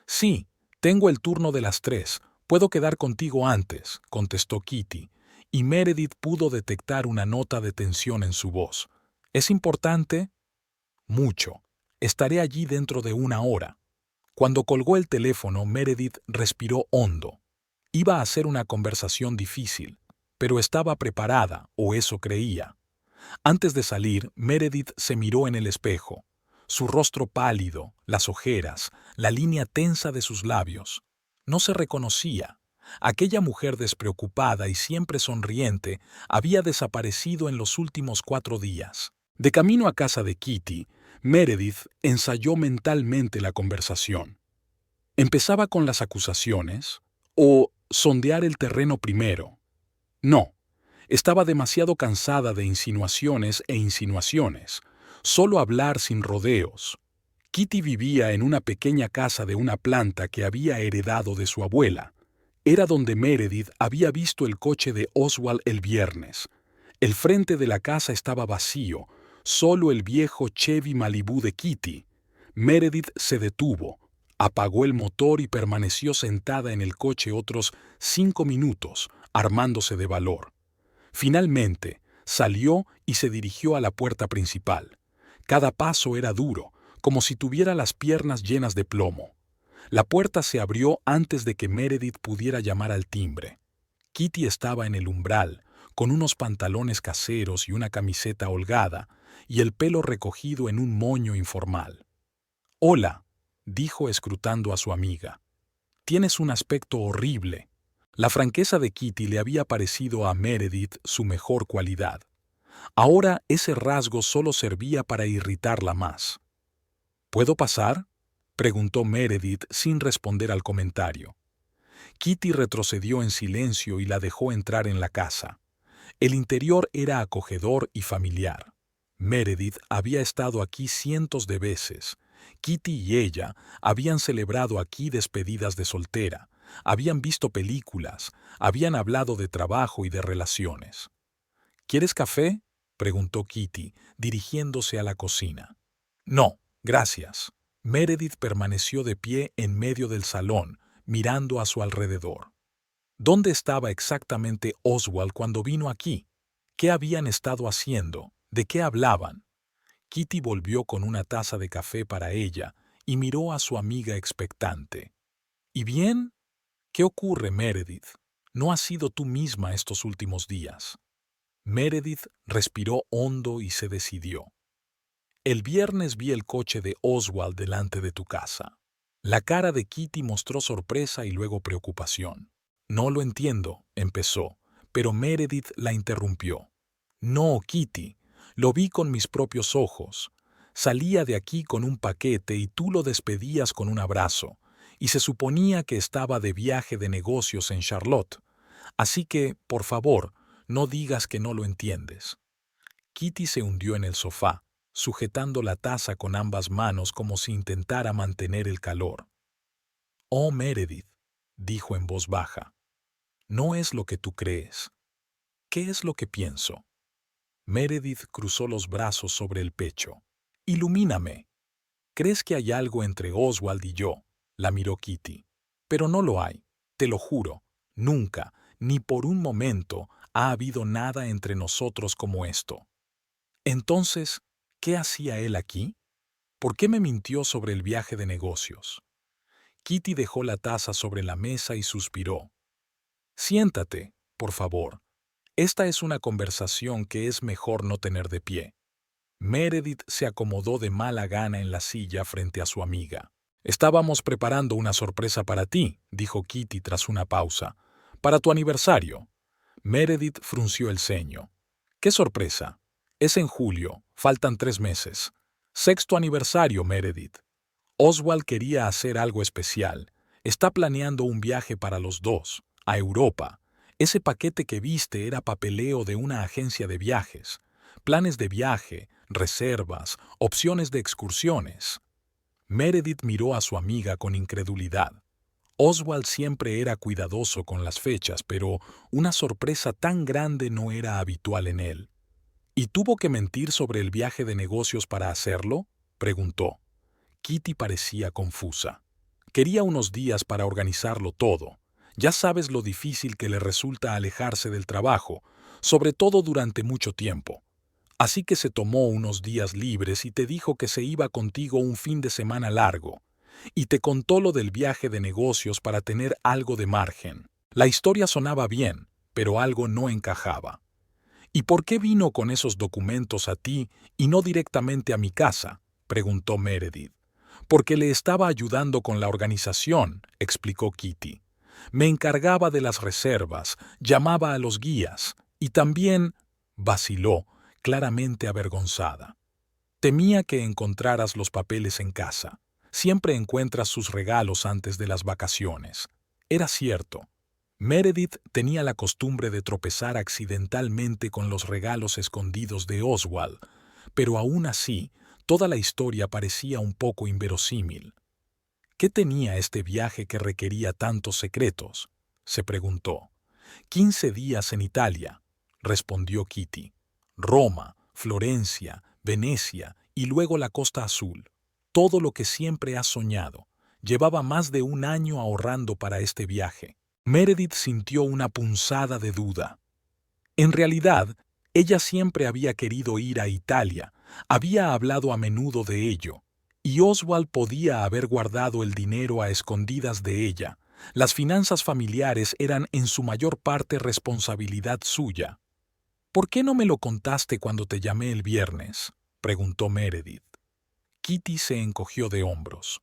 «Sí, tengo el turno de las 3. Puedo quedar contigo antes», contestó Kitty, y Meredith pudo detectar una nota de tensión en su voz. «¿Es importante?» «Mucho. Estaré allí dentro de 1 hora». Cuando colgó el teléfono, Meredith respiró hondo. Iba a ser una conversación difícil, pero estaba preparada, o eso creía. Antes de salir, Meredith se miró en el espejo. Su rostro pálido, las ojeras, la línea tensa de sus labios. No se reconocía. Aquella mujer despreocupada y siempre sonriente había desaparecido en los últimos 4 días. De camino a casa de Kitty, Meredith ensayó mentalmente la conversación. ¿Empezaba con las acusaciones o sondear el terreno primero? No, estaba demasiado cansada de insinuaciones e insinuaciones, solo hablar sin rodeos. Kitty vivía en una pequeña casa de una planta que había heredado de su abuela. Era donde Meredith había visto el coche de Oswald el viernes. El frente de la casa estaba vacío, solo el viejo Chevy Malibu de Kitty. Meredith se detuvo, apagó el motor y permaneció sentada en el coche otros 5 minutos, armándose de valor. Finalmente, salió y se dirigió a la puerta principal. Cada paso era duro, como si tuviera las piernas llenas de plomo. La puerta se abrió antes de que Meredith pudiera llamar al timbre. Kitty estaba en el umbral, con unos pantalones caseros y una camiseta holgada, y el pelo recogido en un moño informal. «Hola», dijo escrutando a su amiga. «Tienes un aspecto horrible». La franqueza de Kitty le había parecido a Meredith su mejor cualidad. Ahora ese rasgo solo servía para irritarla más. «¿Puedo pasar?», preguntó Meredith sin responder al comentario. Kitty retrocedió en silencio y la dejó entrar en la casa. El interior era acogedor y familiar. Meredith había estado aquí cientos de veces. Kitty y ella habían celebrado aquí despedidas de soltera, habían visto películas, habían hablado de trabajo y de relaciones. «¿Quieres café?», preguntó Kitty, dirigiéndose a la cocina. «No, gracias». Meredith permaneció de pie en medio del salón, mirando a su alrededor. ¿Dónde estaba exactamente Oswald cuando vino aquí? ¿Qué habían estado haciendo? ¿De qué hablaban? Kitty volvió con una taza de café para ella y miró a su amiga expectante. ¿Y bien? ¿Qué ocurre, Meredith? No has sido tú misma estos últimos días. Meredith respiró hondo y se decidió. El viernes vi el coche de Oswald delante de tu casa. La cara de Kitty mostró sorpresa y luego preocupación. No lo entiendo, empezó, pero Meredith la interrumpió. No, Kitty, lo vi con mis propios ojos. Salía de aquí con un paquete y tú lo despedías con un abrazo, y se suponía que estaba de viaje de negocios en Charlotte. Así que, por favor, no digas que no lo entiendes. Kitty se hundió en el sofá, sujetando la taza con ambas manos como si intentara mantener el calor. Oh, Meredith, dijo en voz baja, no es lo que tú crees. ¿Qué es lo que pienso? Meredith cruzó los brazos sobre el pecho. Ilumíname. ¿Crees que hay algo entre Oswald y yo? La miró Kitty. Pero no lo hay, te lo juro. Nunca, ni por un momento, ha habido nada entre nosotros como esto. Entonces, ¿qué hacía él aquí? ¿Por qué me mintió sobre el viaje de negocios? Kitty dejó la taza sobre la mesa y suspiró. Siéntate, por favor. Esta es una conversación que es mejor no tener de pie. Meredith se acomodó de mala gana en la silla frente a su amiga. Estábamos preparando una sorpresa para ti, dijo Kitty tras una pausa. Para tu aniversario. Meredith frunció el ceño. ¿Qué sorpresa? Es en julio, faltan 3 meses. Sexto aniversario, Meredith. Oswald quería hacer algo especial. Está planeando un viaje para los dos, a Europa. Ese paquete que viste era papeleo de una agencia de viajes. Planes de viaje, reservas, opciones de excursiones. Meredith miró a su amiga con incredulidad. Oswald siempre era cuidadoso con las fechas, pero una sorpresa tan grande no era habitual en él. ¿Y tuvo que mentir sobre el viaje de negocios para hacerlo? Preguntó. Kitty parecía confusa. Quería unos días para organizarlo todo. Ya sabes lo difícil que le resulta alejarse del trabajo, sobre todo durante mucho tiempo. Así que se tomó unos días libres y te dijo que se iba contigo un fin de semana largo. Y te contó lo del viaje de negocios para tener algo de margen. La historia sonaba bien, pero algo no encajaba. ¿Y por qué vino con esos documentos a ti y no directamente a mi casa? Preguntó Meredith. Porque le estaba ayudando con la organización, explicó Kitty. Me encargaba de las reservas, llamaba a los guías y también vaciló, claramente avergonzada. Temía que encontraras los papeles en casa. Siempre encuentras sus regalos antes de las vacaciones. Era cierto. Meredith tenía la costumbre de tropezar accidentalmente con los regalos escondidos de Oswald, pero aún así, toda la historia parecía un poco inverosímil. ¿Qué tenía este viaje que requería tantos secretos? Se preguntó. 15 días en Italia, respondió Kitty. Roma, Florencia, Venecia y luego la Costa Azul. Todo lo que siempre has soñado. Llevaba más de un año ahorrando para este viaje. Meredith sintió una punzada de duda. En realidad, ella siempre había querido ir a Italia, había hablado a menudo de ello, y Oswald podía haber guardado el dinero a escondidas de ella. Las finanzas familiares eran en su mayor parte responsabilidad suya. ¿Por qué no me lo contaste cuando te llamé el viernes?, preguntó Meredith. Kitty se encogió de hombros.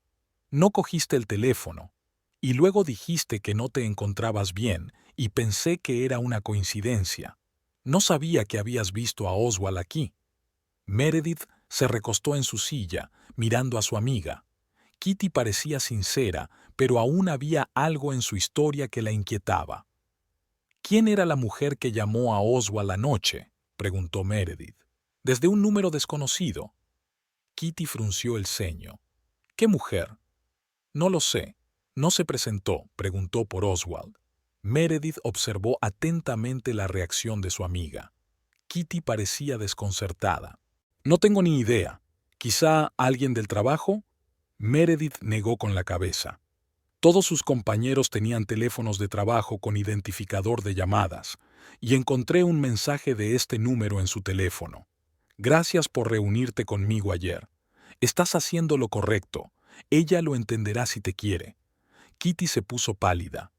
No cogiste el teléfono, y luego dijiste que no te encontrabas bien, y pensé que era una coincidencia. No sabía que habías visto a Oswald aquí. Meredith se recostó en su silla, mirando a su amiga. Kitty parecía sincera, pero aún había algo en su historia que la inquietaba. ¿Quién era la mujer que llamó a Oswald anoche?, preguntó Meredith. Desde un número desconocido. Kitty frunció el ceño. ¿Qué mujer? No lo sé. ¿No se presentó?, preguntó por Oswald. Meredith observó atentamente la reacción de su amiga. Kitty parecía desconcertada. No tengo ni idea. ¿Quizá alguien del trabajo? Meredith negó con la cabeza. Todos sus compañeros tenían teléfonos de trabajo con identificador de llamadas, y encontré un mensaje de este número en su teléfono. Gracias por reunirte conmigo ayer. Estás haciendo lo correcto. Ella lo entenderá si te quiere. Kitty se puso pálida.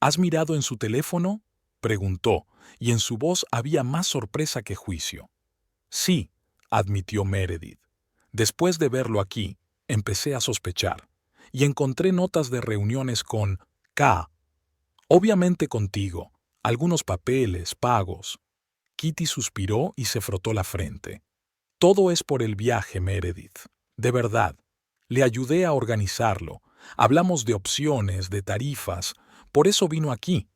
¿Has mirado en su teléfono?, preguntó, y en su voz había más sorpresa que juicio. Sí, admitió Meredith. Después de verlo aquí, empecé a sospechar, y encontré notas de reuniones con K. Obviamente contigo, algunos papeles, pagos. Kitty suspiró y se frotó la frente. Todo es por el viaje, Meredith. De verdad. Le ayudé a organizarlo. Hablamos de opciones, de tarifas. Por eso vino aquí.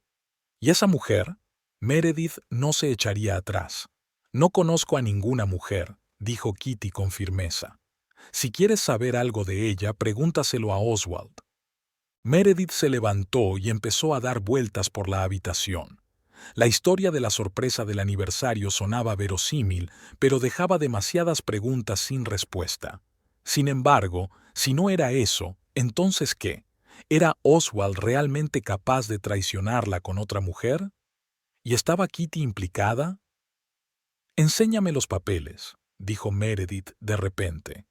¿Y esa mujer? Meredith no se echaría atrás. No conozco a ninguna mujer, dijo Kitty con firmeza. Si quieres saber algo de ella, pregúntaselo a Oswald. Meredith se levantó y empezó a dar vueltas por la habitación. La historia de la sorpresa del aniversario sonaba verosímil, pero dejaba demasiadas preguntas sin respuesta. Sin embargo, si no era eso, ¿entonces qué? ¿Era Oswald realmente capaz de traicionarla con otra mujer? ¿Y estaba Kitty implicada? Enséñame los papeles, dijo Meredith de repente.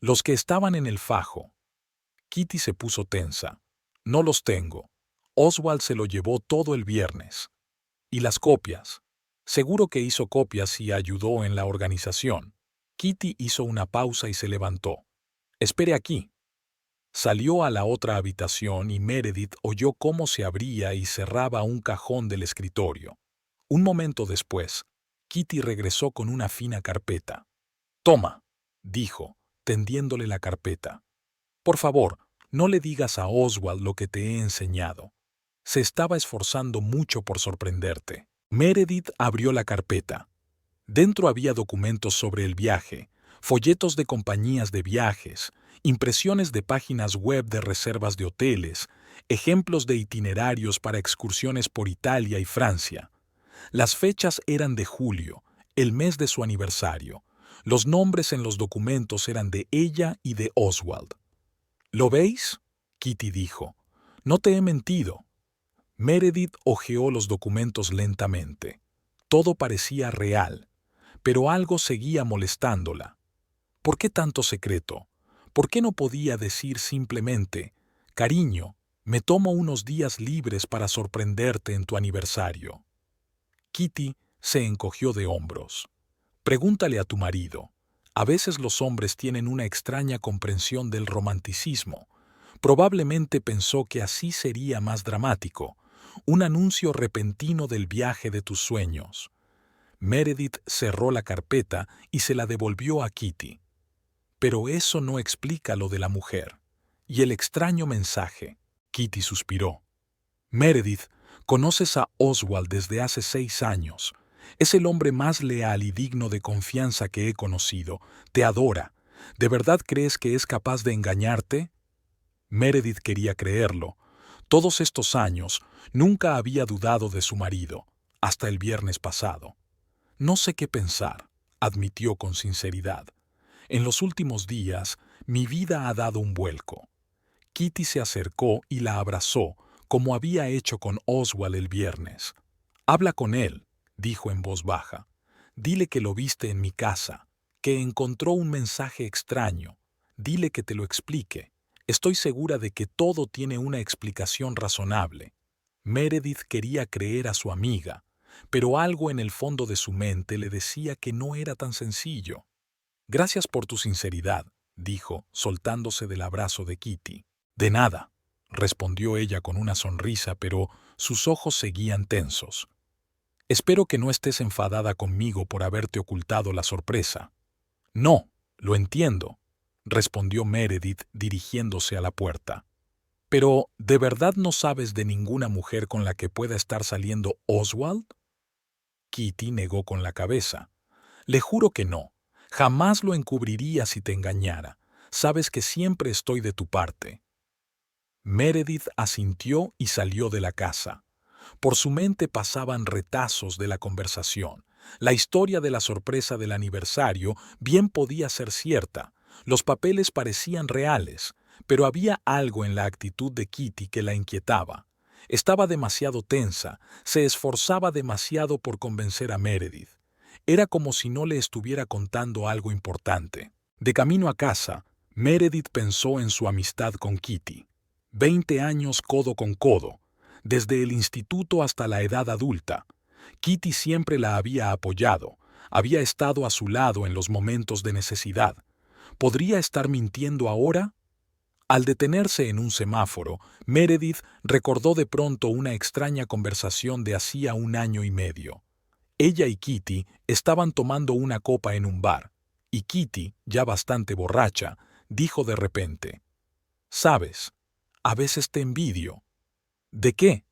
Los que estaban en el fajo. Kitty se puso tensa. No los tengo. Oswald se lo llevó todo el viernes. ¿Y las copias? Seguro que hizo copias y ayudó en la organización. Kitty hizo una pausa y se levantó. Espere aquí. Salió a la otra habitación y Meredith oyó cómo se abría y cerraba un cajón del escritorio. Un momento después, Kitty regresó con una fina carpeta. «Toma», dijo, tendiéndole la carpeta. «Por favor, no le digas a Oswald lo que te he enseñado. Se estaba esforzando mucho por sorprenderte». Meredith abrió la carpeta. Dentro había documentos sobre el viaje, folletos de compañías de viajes, impresiones de páginas web de reservas de hoteles, ejemplos de itinerarios para excursiones por Italia y Francia. Las fechas eran de julio, el mes de su aniversario. Los nombres en los documentos eran de ella y de Oswald. ¿Lo veis?, Kitty dijo. No te he mentido. Meredith hojeó los documentos lentamente. Todo parecía real, pero algo seguía molestándola. ¿Por qué tanto secreto? ¿Por qué no podía decir simplemente, cariño, me tomo unos días libres para sorprenderte en tu aniversario? Kitty se encogió de hombros. Pregúntale a tu marido. A veces los hombres tienen una extraña comprensión del romanticismo. Probablemente pensó que así sería más dramático, un anuncio repentino del viaje de tus sueños. Meredith cerró la carpeta y se la devolvió a Kitty. Pero eso no explica lo de la mujer. Y el extraño mensaje. Kitty suspiró. Meredith, conoces a Oswald desde hace 6 años. Es el hombre más leal y digno de confianza que he conocido. Te adora. ¿De verdad crees que es capaz de engañarte? Meredith quería creerlo. Todos estos años nunca había dudado de su marido, hasta el viernes pasado. No sé qué pensar, admitió con sinceridad. En los últimos días, mi vida ha dado un vuelco. Kitty se acercó y la abrazó, como había hecho con Oswald el viernes. Habla con él, dijo en voz baja. Dile que lo viste en mi casa, que encontró un mensaje extraño. Dile que te lo explique. Estoy segura de que todo tiene una explicación razonable. Meredith quería creer a su amiga, pero algo en el fondo de su mente le decía que no era tan sencillo. Gracias por tu sinceridad, dijo, soltándose del abrazo de Kitty. De nada, respondió ella con una sonrisa, pero sus ojos seguían tensos. Espero que no estés enfadada conmigo por haberte ocultado la sorpresa. No, lo entiendo, respondió Meredith dirigiéndose a la puerta. Pero, ¿de verdad no sabes de ninguna mujer con la que pueda estar saliendo Oswald? Kitty negó con la cabeza. Le juro que no. Jamás lo encubriría si te engañara. Sabes que siempre estoy de tu parte. Meredith asintió y salió de la casa. Por su mente pasaban retazos de la conversación. La historia de la sorpresa del aniversario bien podía ser cierta. Los papeles parecían reales, Pero había algo en la actitud de Kitty que la inquietaba. Estaba demasiado tensa, se esforzaba demasiado por convencer a Meredith. Era como si no le estuviera contando algo importante. De camino a casa, Meredith pensó en su amistad con Kitty. 20 años codo con codo, desde el instituto hasta la edad adulta. Kitty siempre la había apoyado, había estado a su lado en los momentos de necesidad. ¿Podría estar mintiendo ahora? Al detenerse en un semáforo, Meredith recordó de pronto una extraña conversación de hacía 1 año y medio. Ella y Kitty estaban tomando una copa en un bar, y Kitty, ya bastante borracha, dijo de repente: «¿Sabes? A veces te envidio». «¿De qué?»,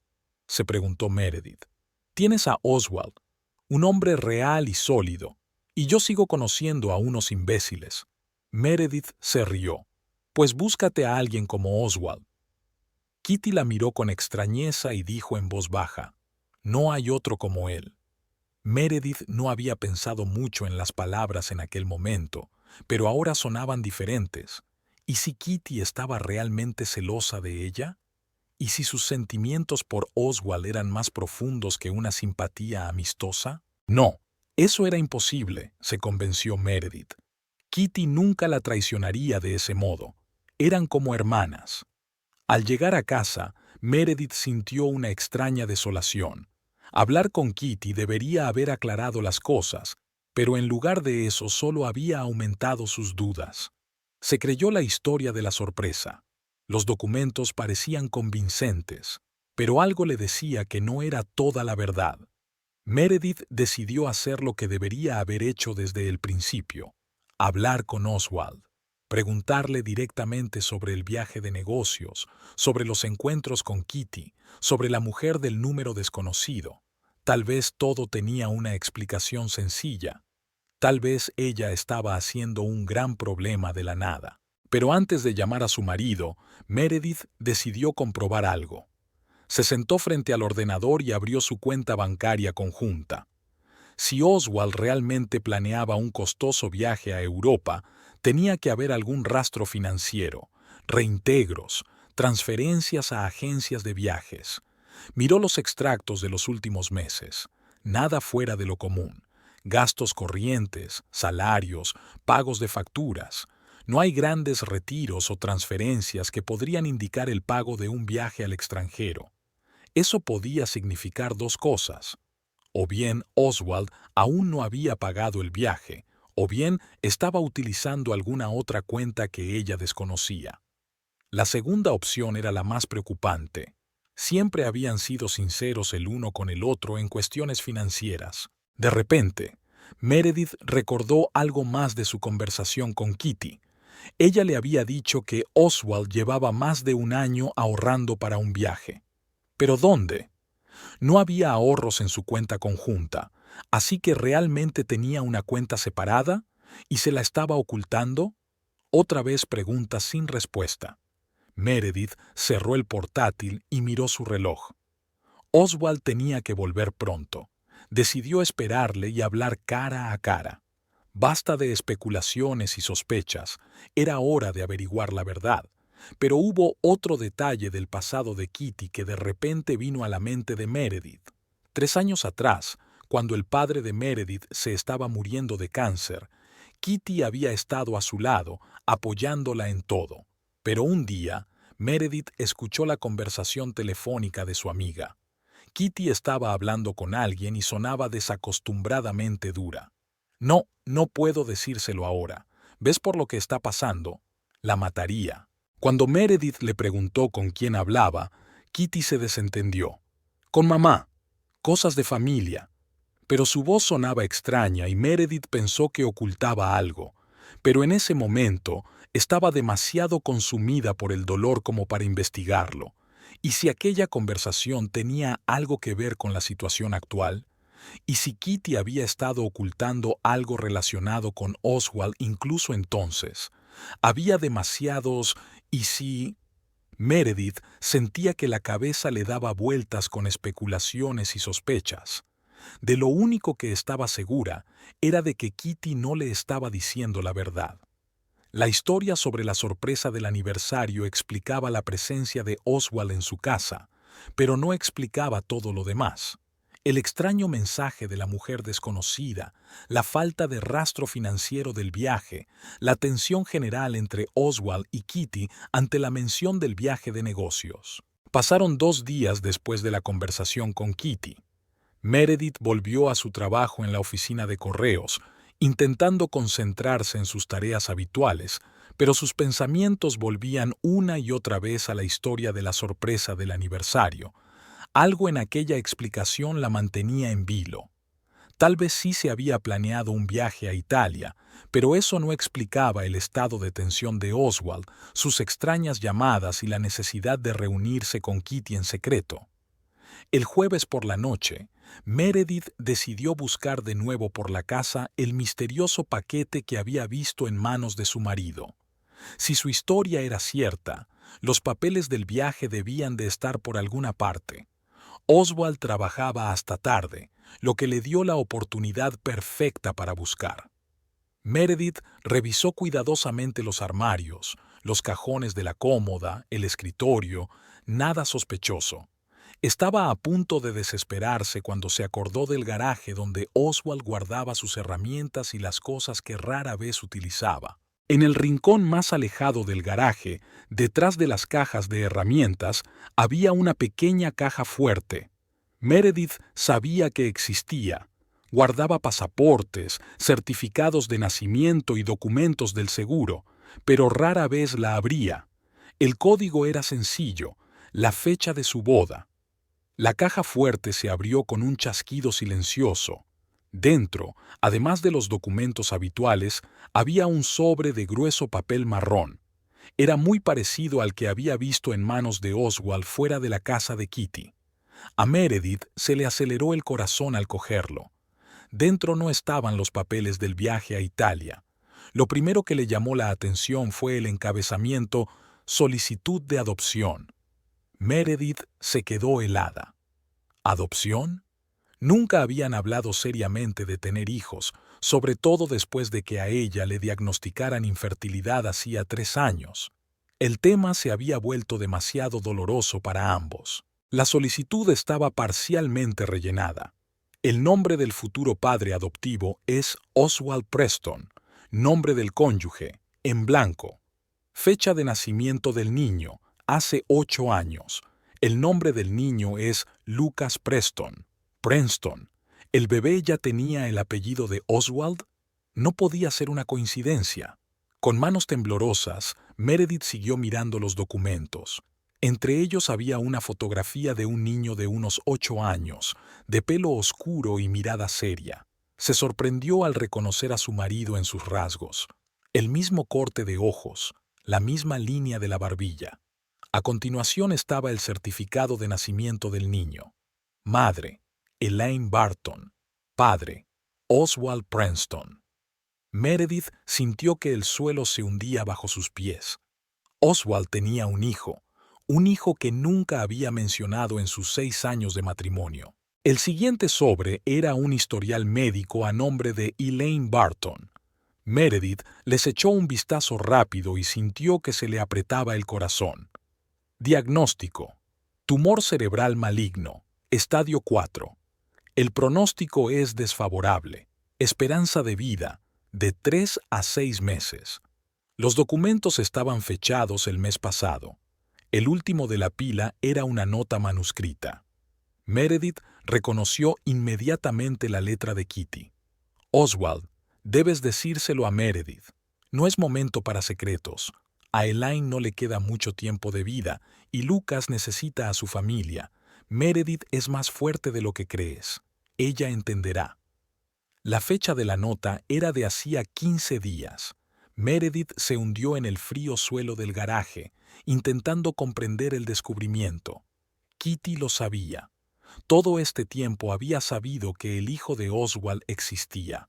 se preguntó Meredith. «Tienes a Oswald, un hombre real y sólido, y yo sigo conociendo a unos imbéciles». Meredith se rió. «Pues búscate a alguien como Oswald». Kitty la miró con extrañeza y dijo en voz baja: «No hay otro como él». Meredith no había pensado mucho en las palabras en aquel momento, pero ahora sonaban diferentes. ¿Y si Kitty estaba realmente celosa de ella? ¿Y si sus sentimientos por Oswald eran más profundos que una simpatía amistosa? No, eso era imposible, se convenció Meredith. Kitty nunca la traicionaría de ese modo. Eran como hermanas. Al llegar a casa, Meredith sintió una extraña desolación. Hablar con Kitty debería haber aclarado las cosas, pero en lugar de eso solo había aumentado sus dudas. Se creyó la historia de la sorpresa. Los documentos parecían convincentes, pero algo le decía que no era toda la verdad. Meredith decidió hacer lo que debería haber hecho desde el principio: hablar con Oswald, preguntarle directamente sobre el viaje de negocios, sobre los encuentros con Kitty, sobre la mujer del número desconocido. Tal vez todo tenía una explicación sencilla. Tal vez ella estaba haciendo un gran problema de la nada. Pero antes de llamar a su marido, Meredith decidió comprobar algo. Se sentó frente al ordenador y abrió su cuenta bancaria conjunta. Si Oswald realmente planeaba un costoso viaje a Europa, tenía que haber algún rastro financiero, reintegros, transferencias a agencias de viajes. Miró los extractos de los últimos meses. Nada fuera de lo común. Gastos corrientes, salarios, pagos de facturas. No hay grandes retiros o transferencias que podrían indicar el pago de un viaje al extranjero. Eso podía significar dos cosas. O bien Oswald aún no había pagado el viaje, o bien estaba utilizando alguna otra cuenta que ella desconocía. La segunda opción era la más preocupante. Siempre habían sido sinceros el uno con el otro en cuestiones financieras. De repente, Meredith recordó algo más de su conversación con Kitty. Ella le había dicho que Oswald llevaba más de 1 año ahorrando para un viaje. ¿Pero dónde? No había ahorros en su cuenta conjunta, así que realmente tenía una cuenta separada y se la estaba ocultando. Otra vez preguntas sin respuesta. Meredith cerró el portátil y miró su reloj. Oswald tenía que volver pronto. Decidió esperarle y hablar cara a cara. Basta de especulaciones y sospechas. Era hora de averiguar la verdad. Pero hubo otro detalle del pasado de Kitty que de repente vino a la mente de Meredith. 3 años atrás, cuando el padre de Meredith se estaba muriendo de cáncer, Kitty había estado a su lado, apoyándola en todo. Pero un día, Meredith escuchó la conversación telefónica de su amiga. Kitty estaba hablando con alguien y sonaba desacostumbradamente dura. «No, no puedo decírselo ahora. ¿Ves por lo que está pasando? La mataría». Cuando Meredith le preguntó con quién hablaba, Kitty se desentendió. «Con mamá. Cosas de familia». Pero su voz sonaba extraña y Meredith pensó que ocultaba algo. Pero en ese momento estaba demasiado consumida por el dolor como para investigarlo. ¿Y si aquella conversación tenía algo que ver con la situación actual? ¿Y si Kitty había estado ocultando algo relacionado con Oswald incluso entonces? Había demasiados «¿y si...?» Meredith sentía que la cabeza le daba vueltas con especulaciones y sospechas. De lo único que estaba segura era de que Kitty no le estaba diciendo la verdad. La historia sobre la sorpresa del aniversario explicaba la presencia de Oswald en su casa, pero no explicaba todo lo demás. El extraño mensaje de la mujer desconocida, la falta de rastro financiero del viaje, la tensión general entre Oswald y Kitty ante la mención del viaje de negocios. Pasaron 2 días después de la conversación con Kitty. Meredith volvió a su trabajo en la oficina de correos, intentando concentrarse en sus tareas habituales, pero sus pensamientos volvían una y otra vez a la historia de la sorpresa del aniversario. Algo en aquella explicación la mantenía en vilo. Tal vez sí se había planeado un viaje a Italia, pero eso no explicaba el estado de tensión de Oswald, sus extrañas llamadas y la necesidad de reunirse con Kitty en secreto. El jueves por la noche, Meredith decidió buscar de nuevo por la casa el misterioso paquete que había visto en manos de su marido. Si su historia era cierta, los papeles del viaje debían de estar por alguna parte. Oswald trabajaba hasta tarde, lo que le dio la oportunidad perfecta para buscar. Meredith revisó cuidadosamente los armarios, los cajones de la cómoda, el escritorio, nada sospechoso. Estaba a punto de desesperarse cuando se acordó del garaje donde Oswald guardaba sus herramientas y las cosas que rara vez utilizaba. En el rincón más alejado del garaje, detrás de las cajas de herramientas, había una pequeña caja fuerte. Meredith sabía que existía. Guardaba pasaportes, certificados de nacimiento y documentos del seguro, pero rara vez la abría. El código era sencillo, la fecha de su boda. La caja fuerte se abrió con un chasquido silencioso. Dentro, además de los documentos habituales, había un sobre de grueso papel marrón. Era muy parecido al que había visto en manos de Oswald fuera de la casa de Kitty. A Meredith se le aceleró el corazón al cogerlo. Dentro no estaban los papeles del viaje a Italia. Lo primero que le llamó la atención fue el encabezamiento «Solicitud de adopción». Meredith se quedó helada. ¿Adopción? Nunca habían hablado seriamente de tener hijos, sobre todo después de que a ella le diagnosticaran infertilidad hacía 3 años. El tema se había vuelto demasiado doloroso para ambos. La solicitud estaba parcialmente rellenada. El nombre del futuro padre adoptivo es Oswald Preston, nombre del cónyuge, en blanco. Fecha de nacimiento del niño, hace 8 años. El nombre del niño es Lucas Preston. Preston. ¿El bebé ya tenía el apellido de Oswald? No podía ser una coincidencia. Con manos temblorosas, Meredith siguió mirando los documentos. Entre ellos había una fotografía de un niño de unos 8 años, de pelo oscuro y mirada seria. Se sorprendió al reconocer a su marido en sus rasgos. El mismo corte de ojos, la misma línea de la barbilla. A continuación estaba el certificado de nacimiento del niño. Madre, Elaine Barton. Padre, Oswald Preston. Meredith sintió que el suelo se hundía bajo sus pies. Oswald tenía un hijo que nunca había mencionado en sus 6 años de matrimonio. El siguiente sobre era un historial médico a nombre de Elaine Barton. Meredith les echó un vistazo rápido y sintió que se le apretaba el corazón. Diagnóstico: tumor cerebral maligno, estadio 4. El pronóstico es desfavorable. Esperanza de vida, de 3 a 6 meses. Los documentos estaban fechados el mes pasado. El último de la pila era una nota manuscrita. Meredith reconoció inmediatamente la letra de Kitty. Oswald, debes decírselo a Meredith. No es momento para secretos. A Elaine no le queda mucho tiempo de vida y Lucas necesita a su familia. Meredith es más fuerte de lo que crees. Ella entenderá. La fecha de la nota era de hacía 15 días. Meredith se hundió en el frío suelo del garaje, intentando comprender el descubrimiento. Kitty lo sabía. Todo este tiempo había sabido que el hijo de Oswald existía.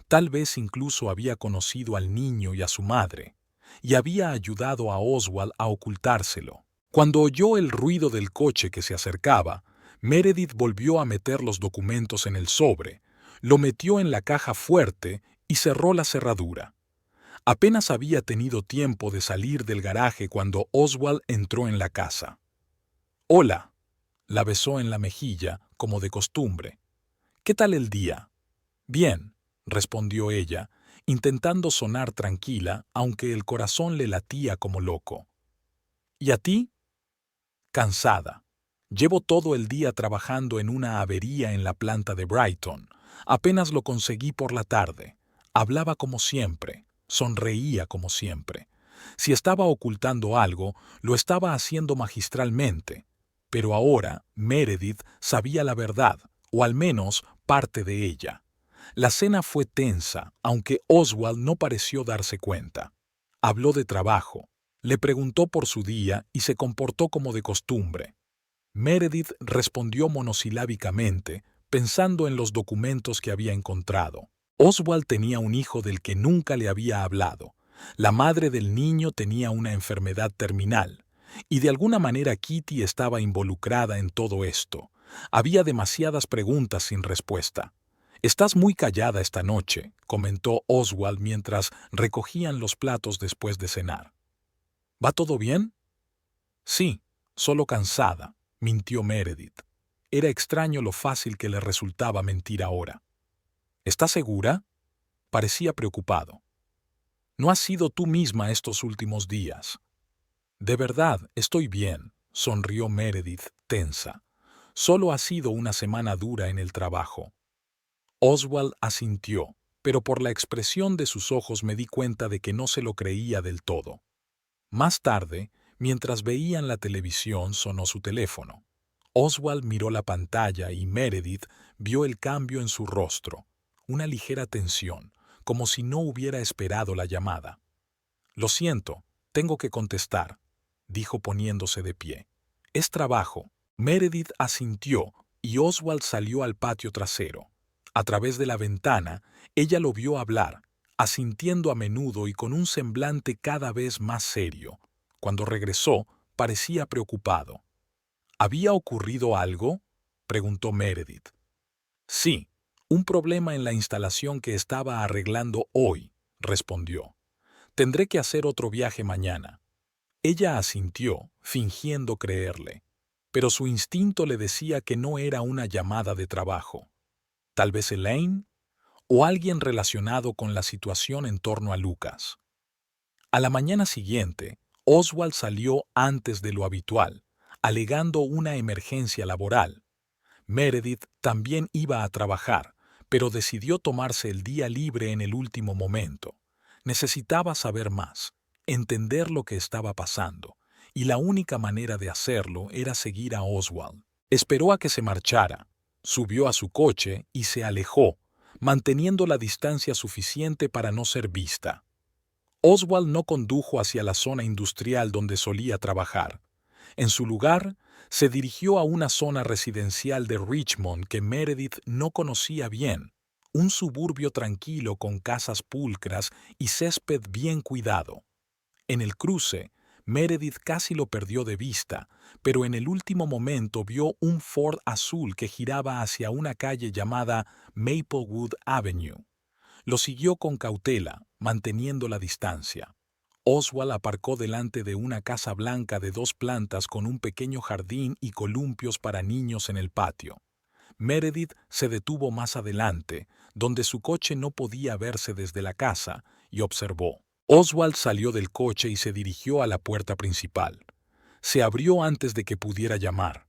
Tal vez incluso había conocido al niño y a su madre, y había ayudado a Oswald a ocultárselo. Cuando oyó el ruido del coche que se acercaba, Meredith volvió a meter los documentos en el sobre, lo metió en la caja fuerte y cerró la cerradura. Apenas había tenido tiempo de salir del garaje cuando Oswald entró en la casa. «Hola», la besó en la mejilla, como de costumbre. «¿Qué tal el día?» «Bien», respondió ella, intentando sonar tranquila, aunque el corazón le latía como loco. «¿Y a ti?» «Cansada. Llevo todo el día trabajando en una avería en la planta de Brighton. Apenas lo conseguí por la tarde. Hablaba como siempre, sonreía como siempre. Si estaba ocultando algo, lo estaba haciendo magistralmente. Pero ahora Meredith sabía la verdad, o al menos parte de ella. La cena fue tensa, aunque Oswald no pareció darse cuenta. Habló de trabajo, le preguntó por su día y se comportó como de costumbre. Meredith respondió monosilábicamente, pensando en los documentos que había encontrado. Oswald tenía un hijo del que nunca le había hablado. La madre del niño tenía una enfermedad terminal. Y de alguna manera Kitty estaba involucrada en todo esto. Había demasiadas preguntas sin respuesta. «Estás muy callada esta noche», comentó Oswald mientras recogían los platos después de cenar. «¿Va todo bien?» «Sí, solo cansada», mintió Meredith. Era extraño lo fácil que le resultaba mentir ahora. «¿Estás segura?» Parecía preocupado. «No has sido tú misma estos últimos días». «De verdad, estoy bien», sonrió Meredith, tensa. «Solo ha sido una semana dura en el trabajo». Oswald asintió, pero por la expresión de sus ojos me di cuenta de que no se lo creía del todo. Más tarde, mientras veían la televisión, sonó su teléfono. Oswald miró la pantalla y Meredith vio el cambio en su rostro, una ligera tensión, como si no hubiera esperado la llamada. «Lo siento, tengo que contestar», dijo poniéndose de pie. «Es trabajo». Meredith asintió y Oswald salió al patio trasero. A través de la ventana, ella lo vio hablar, asintiendo a menudo y con un semblante cada vez más serio. Cuando regresó, parecía preocupado. «¿Había ocurrido algo?», preguntó Meredith. «Sí, un problema en la instalación que estaba arreglando hoy», respondió. «Tendré que hacer otro viaje mañana». Ella asintió, fingiendo creerle, pero su instinto le decía que no era una llamada de trabajo. ¿Tal vez Elaine? ¿O alguien relacionado con la situación en torno a Lucas? A la mañana siguiente, Oswald salió antes de lo habitual, alegando una emergencia laboral. Meredith también iba a trabajar, pero decidió tomarse el día libre en el último momento. Necesitaba saber más, entender lo que estaba pasando, y la única manera de hacerlo era seguir a Oswald. Esperó a que se marchara, subió a su coche y se alejó, manteniendo la distancia suficiente para no ser vista. Oswald no condujo hacia la zona industrial donde solía trabajar. En su lugar, se dirigió a una zona residencial de Richmond que Meredith no conocía bien, un suburbio tranquilo con casas pulcras y césped bien cuidado. En el cruce, Meredith casi lo perdió de vista, pero en el último momento vio un Ford azul que giraba hacia una calle llamada Maplewood Avenue. Lo siguió con cautela, manteniendo la distancia. Oswald aparcó delante de una casa blanca de 2 plantas con un pequeño jardín y columpios para niños en el patio. Meredith se detuvo más adelante, donde su coche no podía verse desde la casa, y observó. Oswald salió del coche y se dirigió a la puerta principal. Se abrió antes de que pudiera llamar.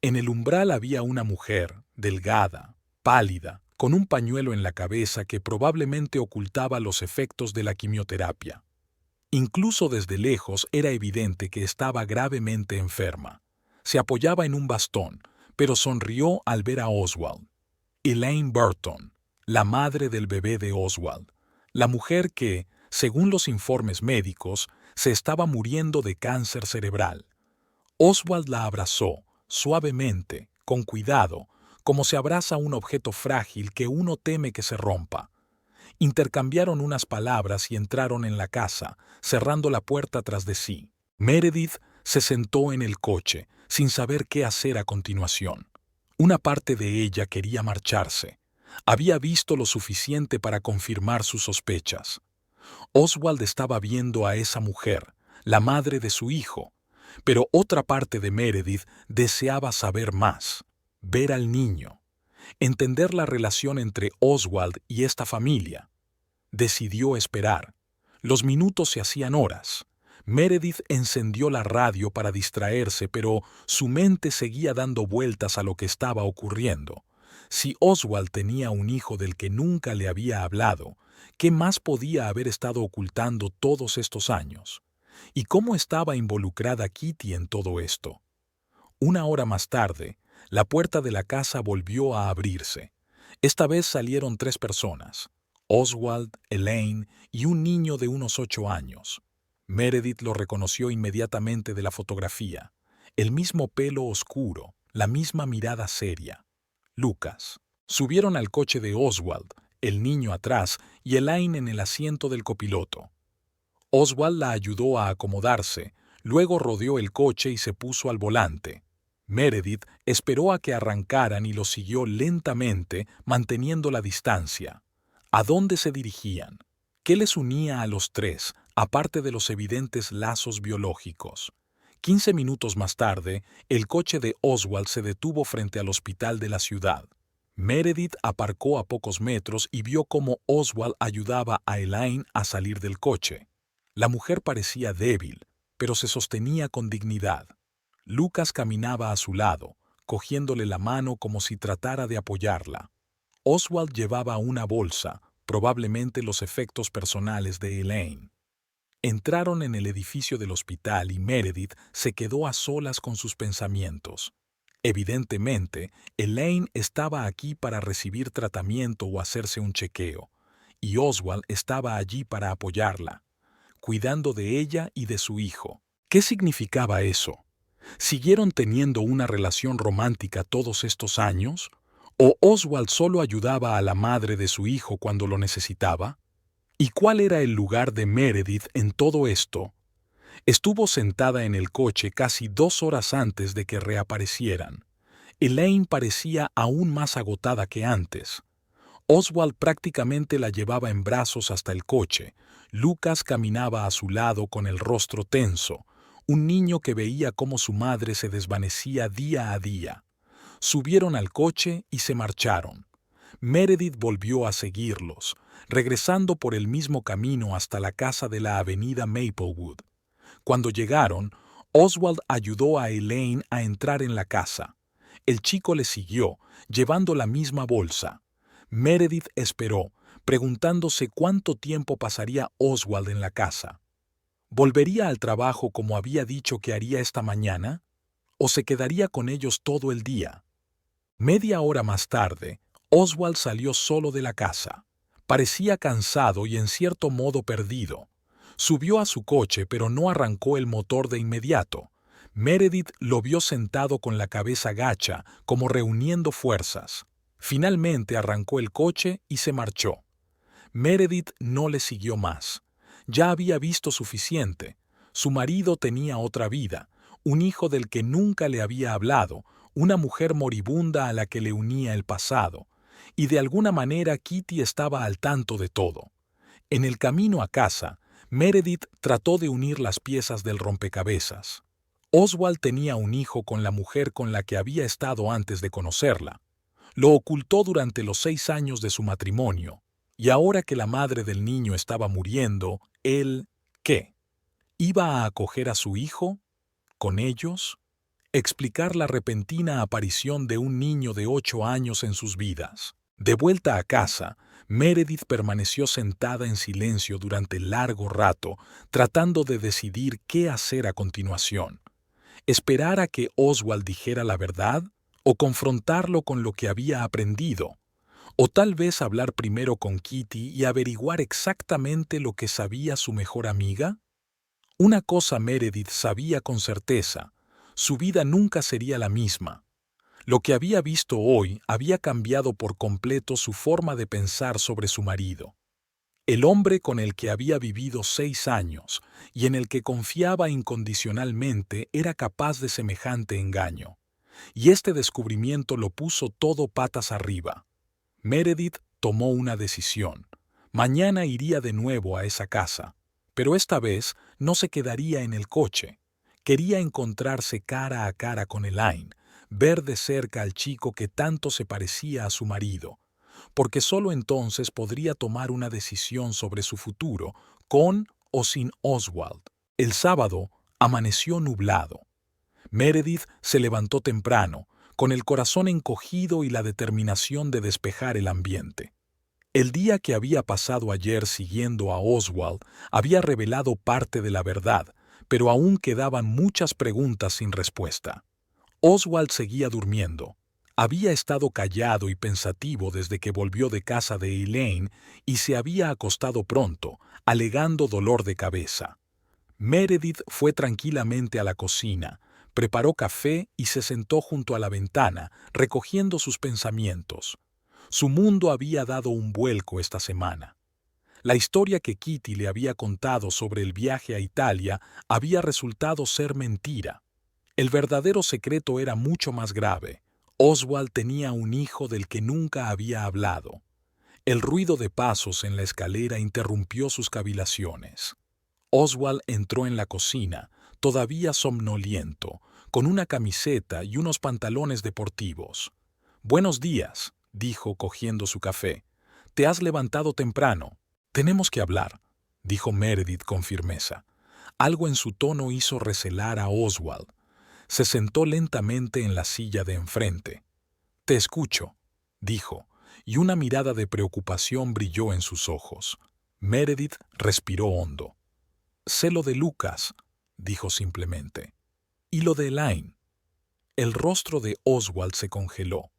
En el umbral había una mujer, delgada, pálida, con un pañuelo en la cabeza que probablemente ocultaba los efectos de la quimioterapia. Incluso desde lejos era evidente que estaba gravemente enferma. Se apoyaba en un bastón, pero sonrió al ver a Oswald. Elaine Burton, la madre del bebé de Oswald, la mujer que, según los informes médicos, se estaba muriendo de cáncer cerebral. Oswald la abrazó, suavemente, con cuidado, como se abraza un objeto frágil que uno teme que se rompa. Intercambiaron unas palabras y entraron en la casa, cerrando la puerta tras de sí. Meredith se sentó en el coche, sin saber qué hacer a continuación. Una parte de ella quería marcharse. Había visto lo suficiente para confirmar sus sospechas. Oswald estaba viendo a esa mujer, la madre de su hijo, pero otra parte de Meredith deseaba saber más, ver al niño, entender la relación entre Oswald y esta familia. Decidió esperar. Los minutos se hacían horas. Meredith encendió la radio para distraerse, pero su mente seguía dando vueltas a lo que estaba ocurriendo. Si Oswald tenía un hijo del que nunca le había hablado, ¿qué más podía haber estado ocultando todos estos años? ¿Y cómo estaba involucrada Kitty en todo esto? Una hora más tarde, la puerta de la casa volvió a abrirse. Esta vez salieron 3 personas: Oswald, Elaine y un niño de unos 8 años. Meredith lo reconoció inmediatamente de la fotografía. El mismo pelo oscuro, la misma mirada seria. Lucas. Subieron al coche de Oswald, el niño atrás y Elaine en el asiento del copiloto. Oswald la ayudó a acomodarse, luego rodeó el coche y se puso al volante. Meredith esperó a que arrancaran y lo siguió lentamente, manteniendo la distancia. ¿A dónde se dirigían? ¿Qué les unía a los 3, aparte de los evidentes lazos biológicos? 15 minutos más tarde, el coche de Oswald se detuvo frente al hospital de la ciudad. Meredith aparcó a pocos metros y vio cómo Oswald ayudaba a Elaine a salir del coche. La mujer parecía débil, pero se sostenía con dignidad. Lucas caminaba a su lado, cogiéndole la mano como si tratara de apoyarla. Oswald llevaba una bolsa, probablemente los efectos personales de Elaine. Entraron en el edificio del hospital y Meredith se quedó a solas con sus pensamientos. Evidentemente, Elaine estaba aquí para recibir tratamiento o hacerse un chequeo, y Oswald estaba allí para apoyarla, cuidando de ella y de su hijo. ¿Qué significaba eso? ¿Siguieron teniendo una relación romántica todos estos años? ¿O Oswald solo ayudaba a la madre de su hijo cuando lo necesitaba? ¿Y cuál era el lugar de Meredith en todo esto? Estuvo sentada en el coche casi 2 horas antes de que reaparecieran. Elaine parecía aún más agotada que antes. Oswald prácticamente la llevaba en brazos hasta el coche. Lucas caminaba a su lado con el rostro tenso, un niño que veía cómo su madre se desvanecía día a día. Subieron al coche y se marcharon. Meredith volvió a seguirlos, regresando por el mismo camino hasta la casa de la avenida Maplewood. Cuando llegaron, Oswald ayudó a Elaine a entrar en la casa. El chico le siguió, llevando la misma bolsa. Meredith esperó, preguntándose cuánto tiempo pasaría Oswald en la casa. ¿Volvería al trabajo como había dicho que haría esta mañana? ¿O se quedaría con ellos todo el día? Media hora más tarde, Oswald salió solo de la casa. Parecía cansado y en cierto modo perdido. Subió a su coche, pero no arrancó el motor de inmediato. Meredith lo vio sentado con la cabeza gacha, como reuniendo fuerzas. Finalmente arrancó el coche y se marchó. Meredith no le siguió más. Ya había visto suficiente. Su marido tenía otra vida, un hijo del que nunca le había hablado, una mujer moribunda a la que le unía el pasado. Y de alguna manera Kitty estaba al tanto de todo. En el camino a casa, Meredith trató de unir las piezas del rompecabezas. Oswald tenía un hijo con la mujer con la que había estado antes de conocerla. Lo ocultó durante los 6 años de su matrimonio, y ahora que la madre del niño estaba muriendo, él, ¿qué? ¿Iba a acoger a su hijo? ¿Con ellos? Explicar la repentina aparición de un niño de 8 años en sus vidas. De vuelta a casa, Meredith permaneció sentada en silencio durante largo rato, tratando de decidir qué hacer a continuación. ¿Esperar a que Oswald dijera la verdad? ¿O confrontarlo con lo que había aprendido? ¿O tal vez hablar primero con Kitty y averiguar exactamente lo que sabía su mejor amiga? Una cosa Meredith sabía con certeza: su vida nunca sería la misma. Lo que había visto hoy había cambiado por completo su forma de pensar sobre su marido. El hombre con el que había vivido 6 años y en el que confiaba incondicionalmente era capaz de semejante engaño. Y este descubrimiento lo puso todo patas arriba. Meredith tomó una decisión: Mañana iría de nuevo a esa casa, pero esta vez no se quedaría en el coche. Quería encontrarse cara a cara con Elaine, ver de cerca al chico que tanto se parecía a su marido, porque solo entonces podría tomar una decisión sobre su futuro, con o sin Oswald. El sábado amaneció nublado. Meredith se levantó temprano, con el corazón encogido y la determinación de despejar el ambiente. El día que había pasado ayer siguiendo a Oswald había revelado parte de la verdad, pero aún quedaban muchas preguntas sin respuesta. Oswald seguía durmiendo. Había estado callado y pensativo desde que volvió de casa de Elaine y se había acostado pronto, alegando dolor de cabeza. Meredith fue tranquilamente a la cocina, preparó café y se sentó junto a la ventana, recogiendo sus pensamientos. Su mundo había dado un vuelco esta semana. La historia que Kitty le había contado sobre el viaje a Italia había resultado ser mentira. El verdadero secreto era mucho más grave. Oswald tenía un hijo del que nunca había hablado. El ruido de pasos en la escalera interrumpió sus cavilaciones. Oswald entró en la cocina, todavía somnoliento, con una camiseta y unos pantalones deportivos. «Buenos días», dijo cogiendo su café. «Te has levantado temprano. Tenemos que hablar», dijo Meredith con firmeza. Algo en su tono hizo recelar a Oswald. Se sentó lentamente en la silla de enfrente. «Te escucho», dijo, y una mirada de preocupación brilló en sus ojos. Meredith respiró hondo. «Sé lo de Lucas», dijo simplemente. «¿Y lo de Elaine?» El rostro de Oswald se congeló.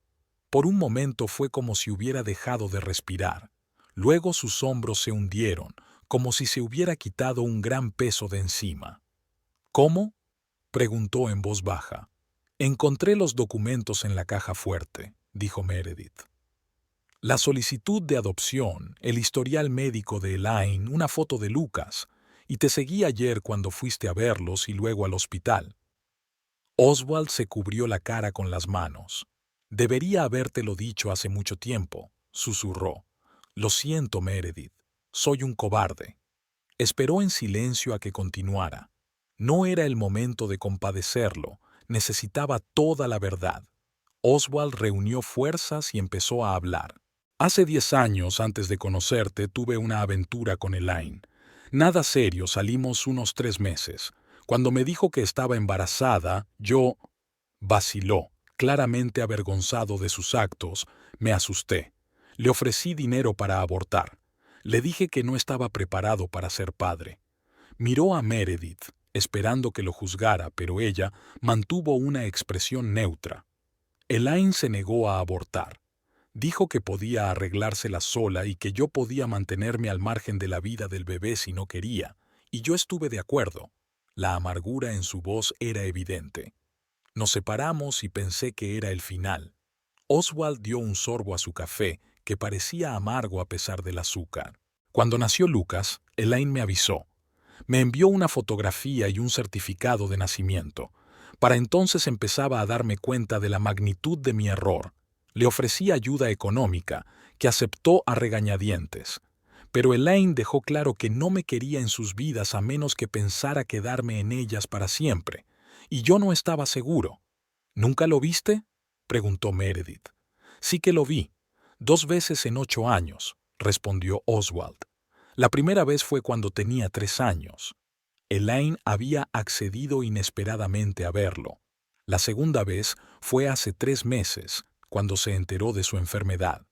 Por un momento fue como si hubiera dejado de respirar. Luego sus hombros se hundieron, como si se hubiera quitado un gran peso de encima. «¿Cómo?», preguntó en voz baja. «Encontré los documentos en la caja fuerte», dijo Meredith. «La solicitud de adopción, el historial médico de Elaine, una foto de Lucas, y te seguí ayer cuando fuiste a verlos y luego al hospital». Oswald se cubrió la cara con las manos. «Debería habértelo dicho hace mucho tiempo», susurró. «Lo siento, Meredith. Soy un cobarde». Esperó en silencio a que continuara. No era el momento de compadecerlo, necesitaba toda la verdad. Oswald reunió fuerzas y empezó a hablar. «Hace 10 años, antes de conocerte, tuve una aventura con Elaine. Nada serio, salimos unos 3 meses. Cuando me dijo que estaba embarazada, yo...» Vaciló, claramente avergonzado de sus actos. «Me asusté. Le ofrecí dinero para abortar. Le dije que no estaba preparado para ser padre». Miró a Meredith, esperando que lo juzgara, pero ella mantuvo una expresión neutra. Elaine se negó a abortar. Dijo que podía arreglársela sola y que yo podía mantenerme al margen de la vida del bebé si no quería, y yo estuve de acuerdo. La amargura en su voz era evidente. Nos separamos y pensé que era el final. Oswald dio un sorbo a su café, que parecía amargo a pesar del azúcar. Cuando nació Lucas, Elaine me avisó. Me envió una fotografía y un certificado de nacimiento. Para entonces empezaba a darme cuenta de la magnitud de mi error. Le ofrecí ayuda económica, que aceptó a regañadientes. Pero Elaine dejó claro que no me quería en sus vidas a menos que pensara quedarme en ellas para siempre. Y yo no estaba seguro. «¿Nunca lo viste?», preguntó Meredith. «Sí que lo vi. 2 veces en 8 años», respondió Oswald. «La primera vez fue cuando tenía 3 años. Elaine había accedido inesperadamente a verlo. La segunda vez fue hace 3 meses, cuando se enteró de su enfermedad».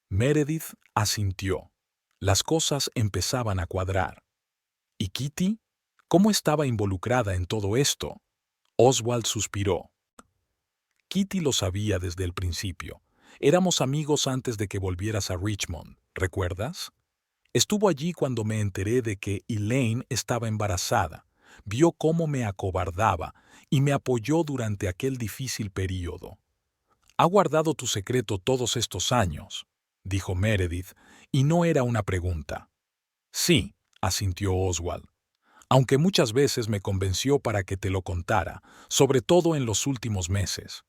Meredith asintió. Las cosas empezaban a cuadrar. ¿Y Kitty? ¿Cómo estaba involucrada en todo esto? Oswald suspiró. «Kitty lo sabía desde el principio. Éramos amigos antes de que volvieras a Richmond, ¿recuerdas? Estuvo allí cuando me enteré de que Elaine estaba embarazada. Vio cómo me acobardaba y me apoyó durante aquel difícil período. «Ha guardado tu secreto todos estos años», dijo Meredith, y no era una pregunta. «Sí», asintió Oswald, «aunque muchas veces me convenció para que te lo contara, sobre todo en los últimos meses».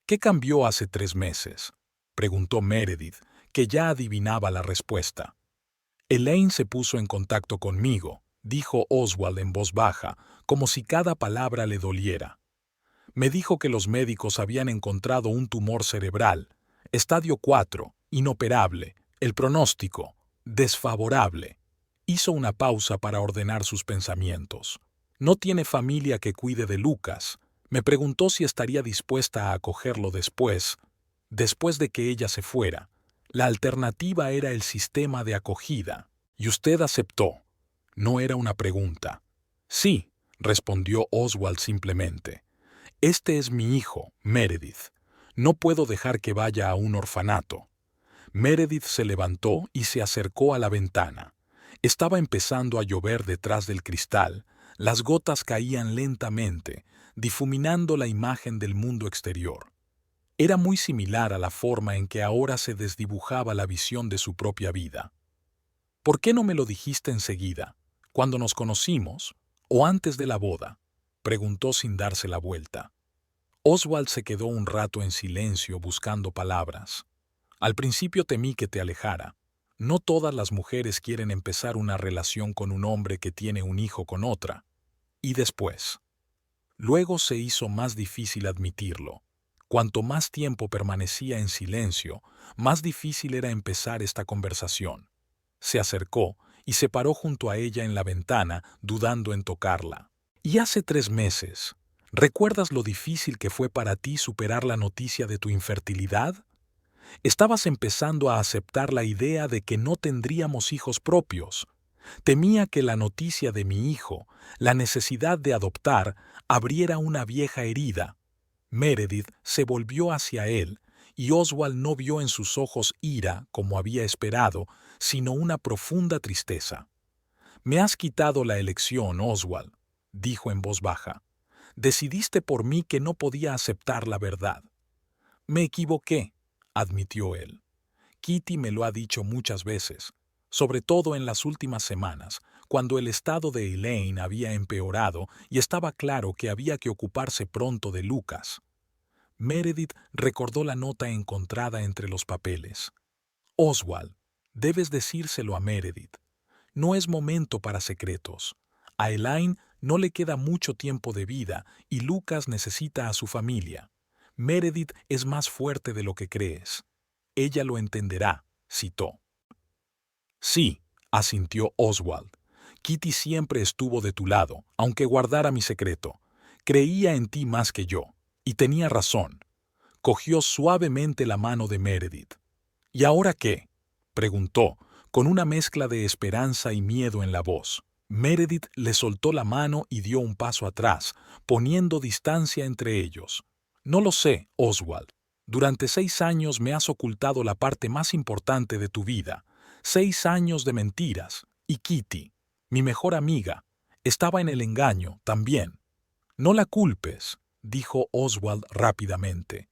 «¿Qué cambió hace 3 meses?», preguntó Meredith, que ya adivinaba la respuesta. Elaine se puso en contacto conmigo, dijo Oswald en voz baja, como si cada palabra le doliera. Me dijo que los médicos habían encontrado un tumor cerebral, estadio 4, inoperable, el pronóstico, desfavorable. Hizo una pausa para ordenar sus pensamientos. No tiene familia que cuide de Lucas. Me preguntó si estaría dispuesta a acogerlo después de que ella se fuera. La alternativa era el sistema de acogida. Y usted aceptó. No era una pregunta. Sí, respondió Oswald simplemente. Este es mi hijo, Meredith. No puedo dejar que vaya a un orfanato. Meredith se levantó y se acercó a la ventana. Estaba empezando a llover detrás del cristal. Las gotas caían lentamente, difuminando la imagen del mundo exterior. Era muy similar a la forma en que ahora se desdibujaba la visión de su propia vida. ¿Por qué no me lo dijiste enseguida, cuando nos conocimos, o antes de la boda?, preguntó sin darse la vuelta. Oswald se quedó un rato en silencio buscando palabras. Al principio temí que te alejara. No todas las mujeres quieren empezar una relación con un hombre que tiene un hijo con otra. Y después. Luego se hizo más difícil admitirlo. Cuanto más tiempo permanecía en silencio, más difícil era empezar esta conversación. Se acercó y se paró junto a ella en la ventana, dudando en tocarla. Y hace 3 meses, ¿recuerdas lo difícil que fue para ti superar la noticia de tu infertilidad? Estabas empezando a aceptar la idea de que no tendríamos hijos propios. Temía que la noticia de mi hijo, la necesidad de adoptar, abriera una vieja herida. Meredith se volvió hacia él, y Oswald no vio en sus ojos ira, como había esperado, sino una profunda tristeza. «Me has quitado la elección, Oswald», dijo en voz baja. «Decidiste por mí que no podía aceptar la verdad». «Me equivoqué», admitió él. «Kitty me lo ha dicho muchas veces, sobre todo en las últimas semanas, cuando el estado de Elaine había empeorado y estaba claro que había que ocuparse pronto de Lucas». Meredith recordó la nota encontrada entre los papeles. «Oswald, debes decírselo a Meredith. No es momento para secretos. A Elaine no le queda mucho tiempo de vida y Lucas necesita a su familia. Meredith es más fuerte de lo que crees. Ella lo entenderá», citó. «Sí», asintió Oswald. «Kitty siempre estuvo de tu lado, aunque guardara mi secreto. Creía en ti más que yo. Y tenía razón». Cogió suavemente la mano de Meredith. «¿Y ahora qué?», preguntó, con una mezcla de esperanza y miedo en la voz. Meredith le soltó la mano y dio un paso atrás, poniendo distancia entre ellos. «No lo sé, Oswald. Durante 6 años me has ocultado la parte más importante de tu vida. 6 años de mentiras. Y Kitty, mi mejor amiga, estaba en el engaño también». «No la culpes», dijo Oswald rápidamente.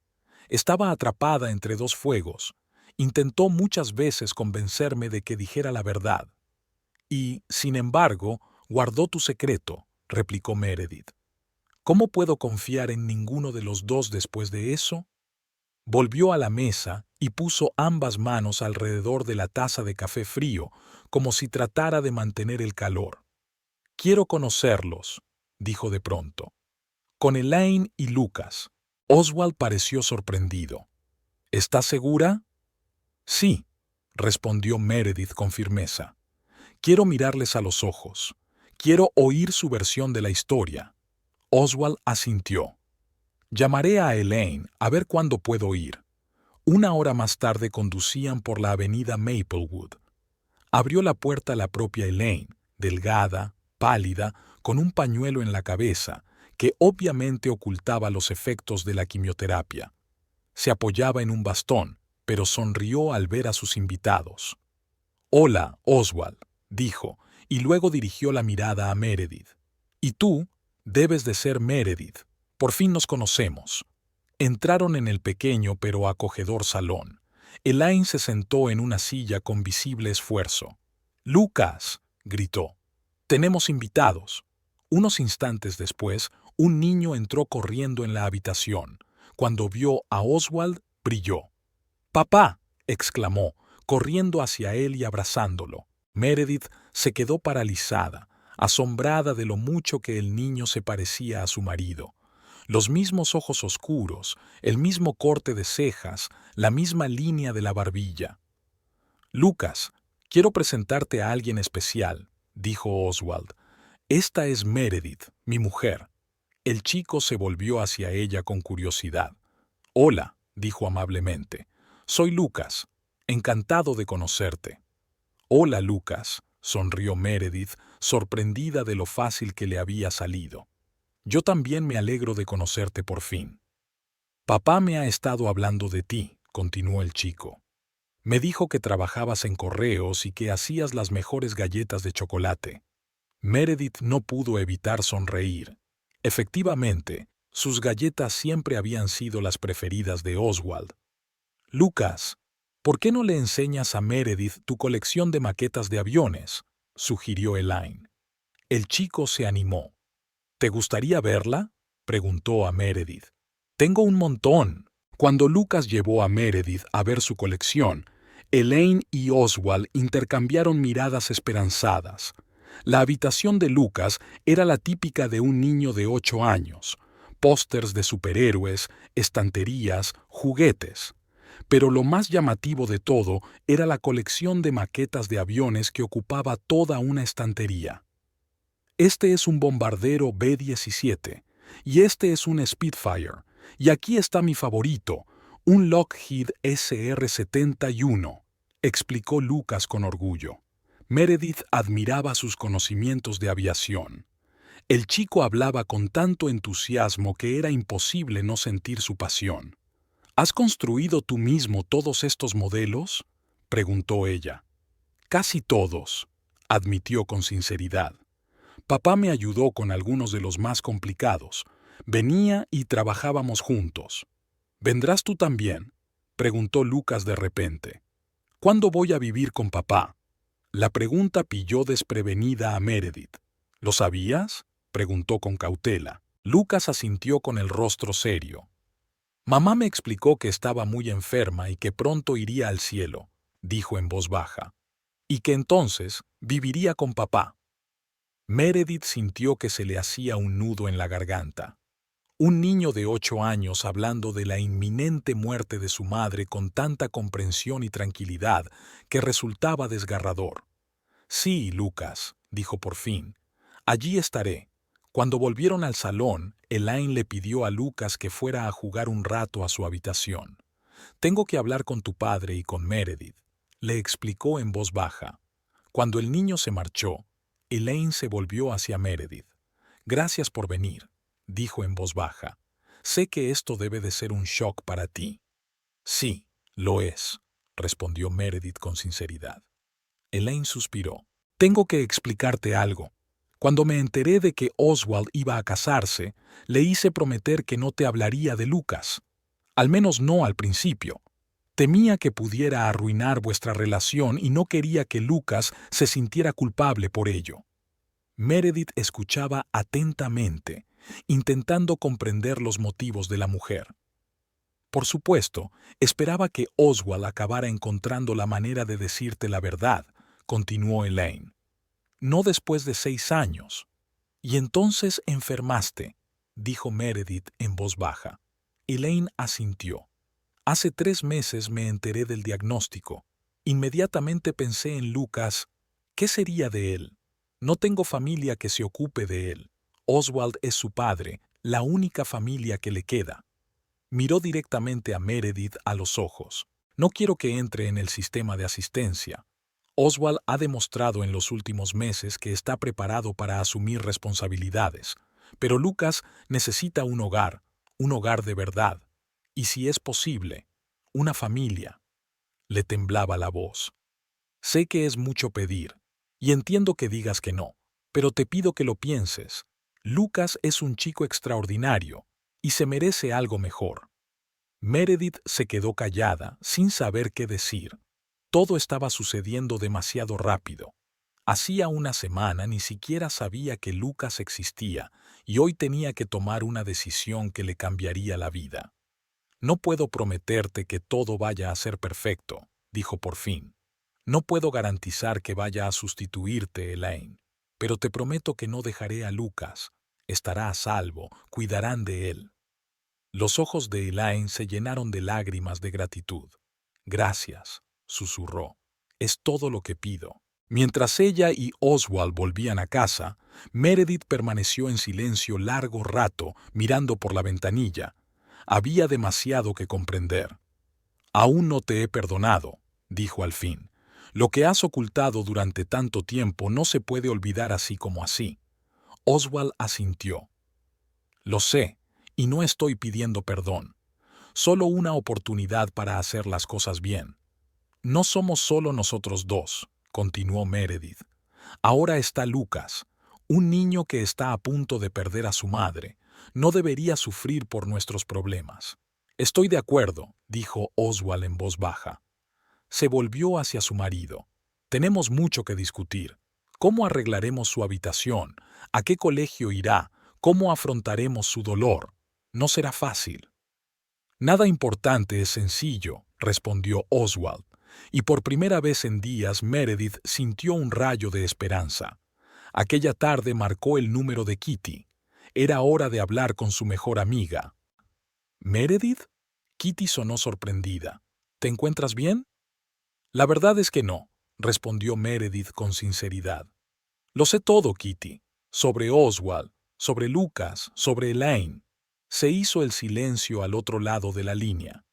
«Estaba atrapada entre 2 fuegos. Intentó muchas veces convencerme de que dijera la verdad». «Y, sin embargo, guardó tu secreto», replicó Meredith. «¿Cómo puedo confiar en ninguno de los dos después de eso?». Volvió a la mesa y puso ambas manos alrededor de la taza de café frío, como si tratara de mantener el calor. «Quiero conocerlos», dijo de pronto. «Con Elaine y Lucas». Oswald pareció sorprendido. «¿Estás segura?». «Sí», respondió Meredith con firmeza. «Quiero mirarles a los ojos. Quiero oír su versión de la historia». Oswald asintió. «Llamaré a Elaine a ver cuándo puedo ir». 1 hora más tarde conducían por la avenida Maplewood. Abrió la puerta la propia Elaine, delgada, pálida, con un pañuelo en la cabeza, que obviamente ocultaba los efectos de la quimioterapia. Se apoyaba en un bastón, pero sonrió al ver a sus invitados. «Hola, Oswald», dijo, y luego dirigió la mirada a Meredith. «Y tú, debes de ser Meredith. Por fin nos conocemos». Entraron en el pequeño pero acogedor salón. Elaine se sentó en una silla con visible esfuerzo. «Lucas», gritó, «tenemos invitados». Unos instantes después, un niño entró corriendo en la habitación. Cuando vio a Oswald, brilló. «¡Papá!», exclamó, corriendo hacia él y abrazándolo. Meredith se quedó paralizada, asombrada de lo mucho que el niño se parecía a su marido. Los mismos ojos oscuros, el mismo corte de cejas, la misma línea de la barbilla. «Lucas, quiero presentarte a alguien especial», dijo Oswald. «Esta es Meredith, mi mujer». El chico se volvió hacia ella con curiosidad. «Hola», dijo amablemente. «Soy Lucas. Encantado de conocerte». «Hola, Lucas», sonrió Meredith, sorprendida de lo fácil que le había salido. «Yo también me alegro de conocerte por fin». «Papá me ha estado hablando de ti», continuó el chico. «Me dijo que trabajabas en correos y que hacías las mejores galletas de chocolate». Meredith no pudo evitar sonreír. Efectivamente, sus galletas siempre habían sido las preferidas de Oswald. «Lucas, ¿por qué no le enseñas a Meredith tu colección de maquetas de aviones?», sugirió Elaine. El chico se animó. «¿Te gustaría verla?», preguntó a Meredith. «Tengo un montón». Cuando Lucas llevó a Meredith a ver su colección, Elaine y Oswald intercambiaron miradas esperanzadas. La habitación de Lucas era la típica de un niño de 8 años. Pósters de superhéroes, estanterías, juguetes. Pero lo más llamativo de todo era la colección de maquetas de aviones que ocupaba toda una estantería. «Este es un bombardero B-17, y este es un Spitfire, y aquí está mi favorito, un Lockheed SR-71», explicó Lucas con orgullo. Meredith admiraba sus conocimientos de aviación. El chico hablaba con tanto entusiasmo que era imposible no sentir su pasión. «¿Has construido tú mismo todos estos modelos?», preguntó ella. «Casi todos», admitió con sinceridad. «Papá me ayudó con algunos de los más complicados. Venía y trabajábamos juntos». «¿Vendrás tú también?», preguntó Lucas de repente. «¿Cuándo voy a vivir con papá?». La pregunta pilló desprevenida a Meredith. «¿Lo sabías?», preguntó con cautela. Lucas asintió con el rostro serio. «Mamá me explicó que estaba muy enferma y que pronto iría al cielo», dijo en voz baja, «y que entonces viviría con papá». Meredith sintió que se le hacía un nudo en la garganta. Un niño de 8 años hablando de la inminente muerte de su madre con tanta comprensión y tranquilidad que resultaba desgarrador. «Sí, Lucas», dijo por fin, «allí estaré». Cuando volvieron al salón, Elaine le pidió a Lucas que fuera a jugar un rato a su habitación. «Tengo que hablar con tu padre y con Meredith», le explicó en voz baja. Cuando el niño se marchó, Elaine se volvió hacia Meredith. «Gracias por venir», dijo en voz baja. «Sé que esto debe de ser un shock para ti». «Sí, lo es», respondió Meredith con sinceridad. Elaine suspiró. «Tengo que explicarte algo. Cuando me enteré de que Oswald iba a casarse, le hice prometer que no te hablaría de Lucas. Al menos no al principio. Temía que pudiera arruinar vuestra relación y no quería que Lucas se sintiera culpable por ello». Meredith escuchaba atentamente, intentando comprender los motivos de la mujer. «Por supuesto, esperaba que Oswald acabara encontrando la manera de decirte la verdad», continuó Elaine. «No después de 6 años. Y entonces enfermaste», dijo Meredith en voz baja. Elaine asintió. «Hace 3 meses me enteré del diagnóstico. Inmediatamente pensé en Lucas. ¿Qué sería de él? No tengo familia que se ocupe de él. Oswald es su padre, la única familia que le queda». Miró directamente a Meredith a los ojos. «No quiero que entre en el sistema de asistencia. Oswald ha demostrado en los últimos meses que está preparado para asumir responsabilidades, pero Lucas necesita un hogar de verdad, y si es posible, una familia». Le temblaba la voz. «Sé que es mucho pedir, y entiendo que digas que no, pero te pido que lo pienses. Lucas es un chico extraordinario, y se merece algo mejor». Meredith se quedó callada, sin saber qué decir. Todo estaba sucediendo demasiado rápido. Hacía una semana ni siquiera sabía que Lucas existía, y hoy tenía que tomar una decisión que le cambiaría la vida. «No puedo prometerte que todo vaya a ser perfecto», dijo por fin. No puedo garantizar que vaya a sustituirte, Elaine, pero te prometo que no dejaré a Lucas. Estará a salvo, cuidarán de él. Los ojos de Elaine se llenaron de lágrimas de gratitud. Gracias, susurró. Es todo lo que pido. Mientras ella y Oswald volvían a casa, Meredith permaneció en silencio largo rato mirando por la ventanilla. Había demasiado que comprender. Aún no te he perdonado, dijo al fin. Lo que has ocultado durante tanto tiempo no se puede olvidar así como así. Oswald asintió. Lo sé, y no estoy pidiendo perdón. Solo una oportunidad para hacer las cosas bien. No somos solo nosotros dos, continuó Meredith. Ahora está Lucas, un niño que está a punto de perder a su madre. No debería sufrir por nuestros problemas. Estoy de acuerdo, dijo Oswald en voz baja. Se volvió hacia su marido. Tenemos mucho que discutir. ¿Cómo arreglaremos su habitación? ¿A qué colegio irá? ¿Cómo afrontaremos su dolor? No será fácil. Nada importante es sencillo, respondió Oswald, y por primera vez en días Meredith sintió un rayo de esperanza. Aquella tarde marcó el número de Kitty. Era hora de hablar con su mejor amiga. ¿Meredith? Kitty sonó sorprendida. ¿Te encuentras bien? La verdad es que no, respondió Meredith con sinceridad. Lo sé todo, Kitty. Sobre Oswald, sobre Lucas, sobre Elaine. Se hizo el silencio al otro lado de la línea.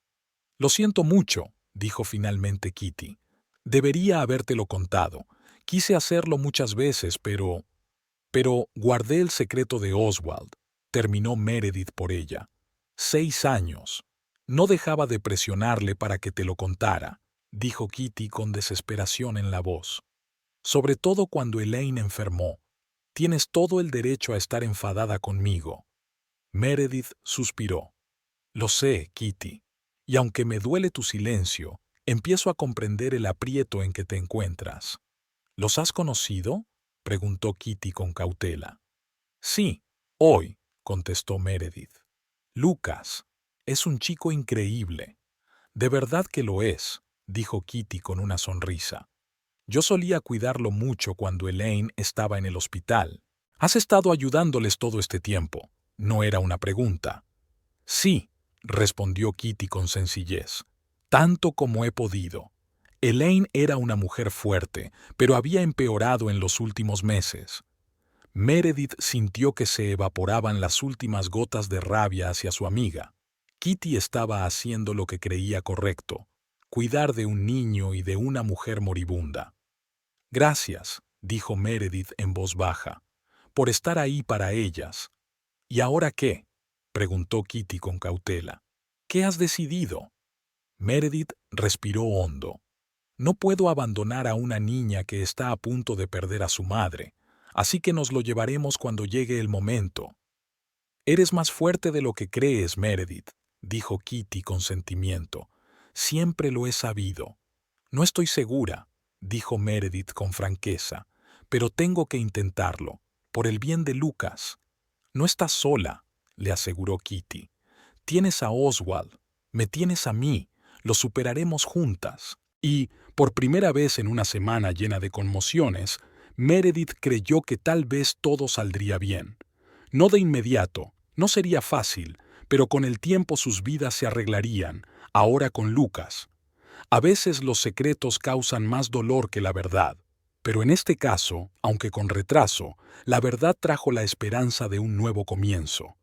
Lo siento mucho, dijo finalmente Kitty. Debería habértelo contado. Quise hacerlo muchas veces, pero guardé el secreto de Oswald. Terminó Meredith por ella. 6 años. No dejaba de presionarle para que te lo contara, dijo Kitty con desesperación en la voz. Sobre todo cuando Elaine enfermó. Tienes todo el derecho a estar enfadada conmigo. Meredith suspiró. Lo sé, Kitty. Y aunque me duele tu silencio, empiezo a comprender el aprieto en que te encuentras. ¿Los has conocido? Preguntó Kitty con cautela. Sí, hoy, contestó Meredith. Lucas, es un chico increíble. De verdad que lo es, dijo Kitty con una sonrisa. Yo solía cuidarlo mucho cuando Elaine estaba en el hospital. ¿Has estado ayudándoles todo este tiempo? No era una pregunta. Sí, respondió Kitty con sencillez. Tanto como he podido. Elaine era una mujer fuerte, pero había empeorado en los últimos meses. Meredith sintió que se evaporaban las últimas gotas de rabia hacia su amiga. Kitty estaba haciendo lo que creía correcto, cuidar de un niño y de una mujer moribunda. Gracias, dijo Meredith en voz baja, por estar ahí para ellas. ¿Y ahora qué? Preguntó Kitty con cautela. ¿Qué has decidido? Meredith respiró hondo. No puedo abandonar a una niña que está a punto de perder a su madre, así que nos lo llevaremos cuando llegue el momento. Eres más fuerte de lo que crees, Meredith, dijo Kitty con sentimiento. Siempre lo he sabido. No estoy segura, dijo Meredith con franqueza, pero tengo que intentarlo, por el bien de Lucas. No estás sola, le aseguró Kitty. Tienes a Oswald, me tienes a mí, lo superaremos juntas. Y, por primera vez en una semana llena de conmociones, Meredith creyó que tal vez todo saldría bien. No de inmediato, no sería fácil, pero con el tiempo sus vidas se arreglarían, ahora con Lucas. A veces los secretos causan más dolor que la verdad, pero en este caso, aunque con retraso, la verdad trajo la esperanza de un nuevo comienzo.